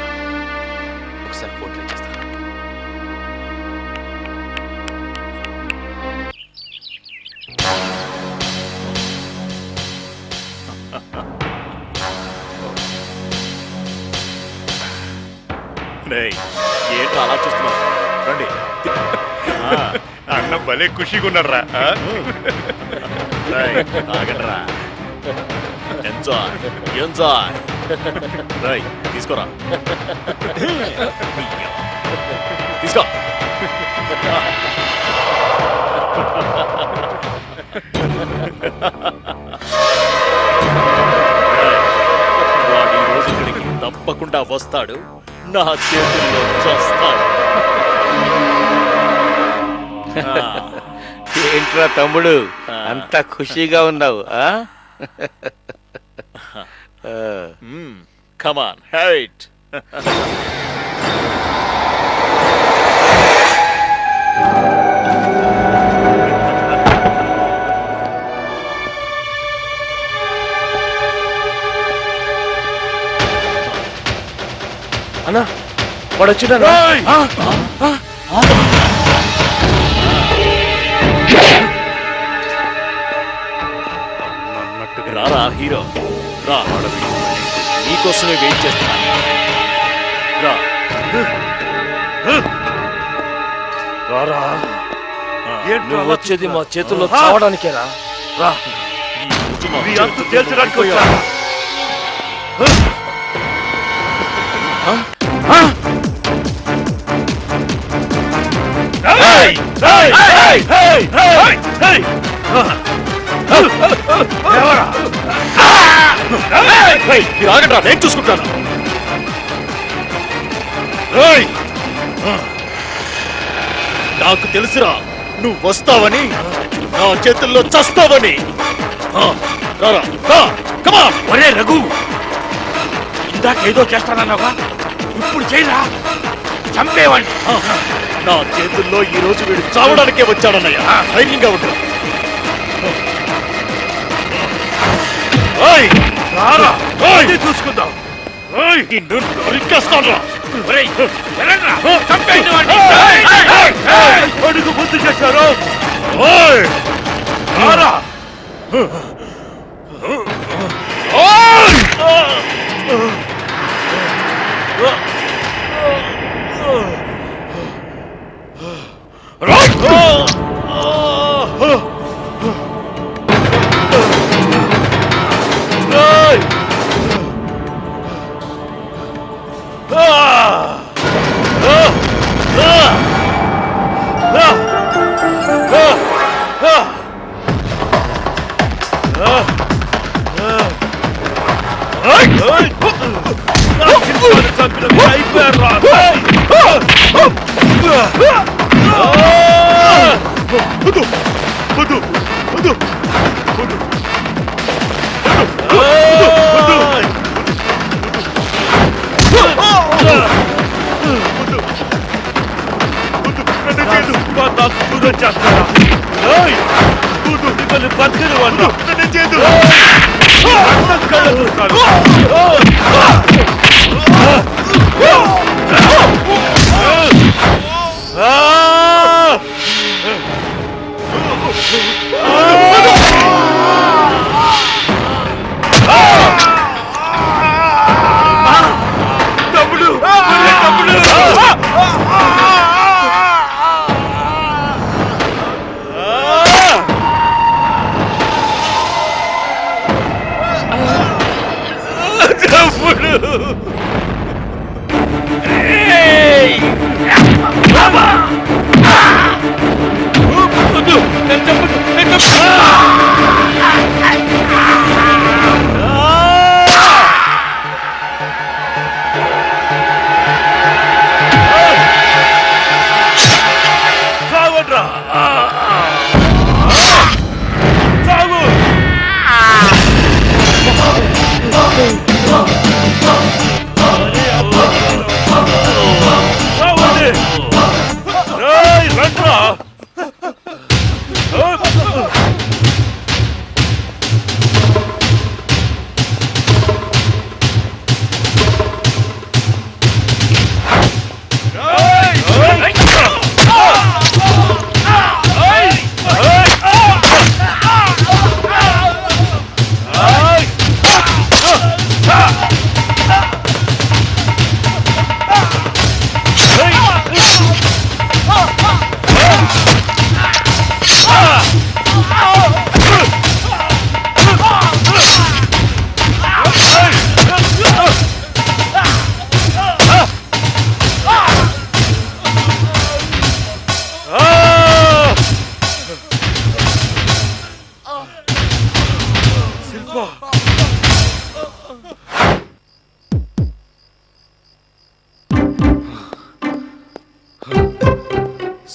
ఒకసారి ఫోన్ ట్రై చేస్తాను. ఏంటో అలా చూస్తున్నావు? రండి. అన్న భలే ఖుషిగా ఉన్నారా? ఆగండ్రా. Enjoy enjoy. రై తీసుకోరా. తీసుకో. వాడు ఈ రోజు ఇక్కడికి తప్పకుండా వస్తాడు. నా చేతుల్లో చూస్తాడు. ఏంట్రా తమ్ముడు అంత ఖుషీగా ఉన్నావు? Come on, have it. అన్నా వాడు వచ్చిండ. రారా హీరో, రా. నీకోసమే వెయిట్ చేస్తున్నా. రా. రారా, ఏంట్రా నువ్వు అలా వచ్చేది మా చూస్తున్నావ్? చేతుల్లో చావడానికేరా? రా. మీ అంతు తేల్చడానికి వచ్చా. Hey! Hey! Hey! Hey! Hey! మీరు ఆగండి, నేను చూసుకుంటాను. నాకు తెలుసురా నువ్వు వస్తావని, నా చేతుల్లో చస్తావని. ఒరే రఘు, ఇందాక ఏదో చేస్తానన్నావా, ఇప్పుడు చేయరా, చంపేవాణ్ణి. నా చేతుల్లో ఈ రోజు వీడు చావడానికే వచ్చాడన్నయ్య. ధైర్యంగా ఉంటా. చూసుకుందాం. అడుగు బుద్ధి చేశారు. బతకను అన్నా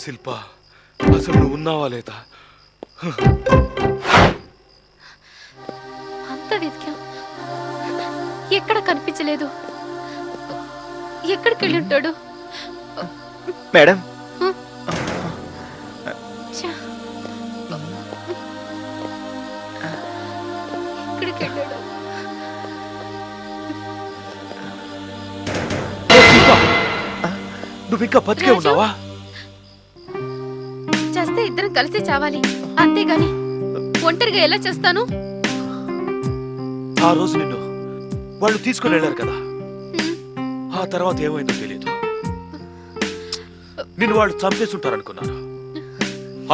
శిల్ప, అసలు నువ్వు ఉన్నావా లేదా? అంత వెతికాం, ఎక్కడ కనిపించలేదు. ఎక్కడికి వెళ్ళి ఉంటాడు? మేడం, ఛా. ఎక్కడికి వెళ్ళాడు? నువ్వు ఇంకా బతికే రాజు? ఉన్నావా? చేస్తే ఇద్దరం కలిసి చావాలి, అంతేగాని ఒంటరిగా ఎలా చేస్తాను? ఆ రోజు నిన్ను వాళ్ళు తీసుకుని వెళ్ళారు కదా, హ్మ్. ఆ తర్వాత ఏమైందో తెలియదు. నిన్ను వాళ్ళు చంపేసుంటారనుకున్నాను.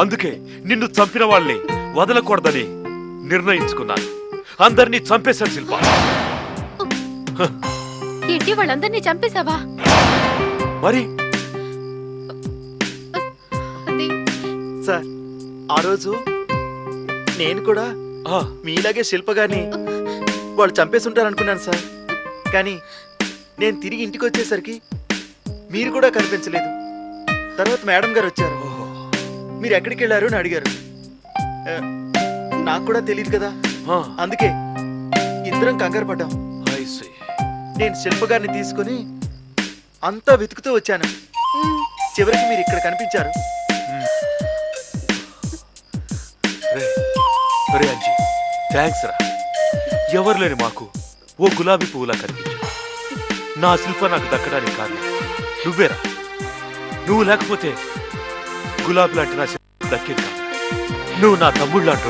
అందుకే నిన్ను చంపిన వాళ్ళని వదలకూడదని నిర్ణయించుకున్నాను. అందరినీ చంపేశాను శిల్ప. ఏంటి, వాళ్ళందరినీ చంపేశావా? మరి అది సార్ ఆ రోజు నేను కూడా మీలాగే శిల్ప గారిని వాళ్ళు చంపేసి ఉంటారనుకున్నాను సార్. కానీ నేను తిరిగి ఇంటికి వచ్చేసరికి మీరు కూడా కనిపించలేదు. తర్వాత మేడం గారు వచ్చారు. మీరు ఎక్కడికి వెళ్ళారు అని అడిగారు. ఆ, నాకు కూడా తెలియదు కదా, అందుకే ఇద్దరం కంగారు పడ్డాం. నేను శిల్ప గారిని తీసుకుని అంతా వెతుకుతూ వచ్చాను. చివరికి మీరు ఇక్కడ కనిపించారు. అంజీ, థ్యాంక్స్ రా. ఎవరు లేని మాకు ఓ గులాబీ పువ్వులా కనిపించు. నా శిల్ప నాకు దక్కడానికి కారణం నువ్వేరా. నువ్వు లేకపోతే గులాబీ లాంటి నా శిల్ప దక్కేది కాదు. నువ్వు నా తమ్ముడు లాంటి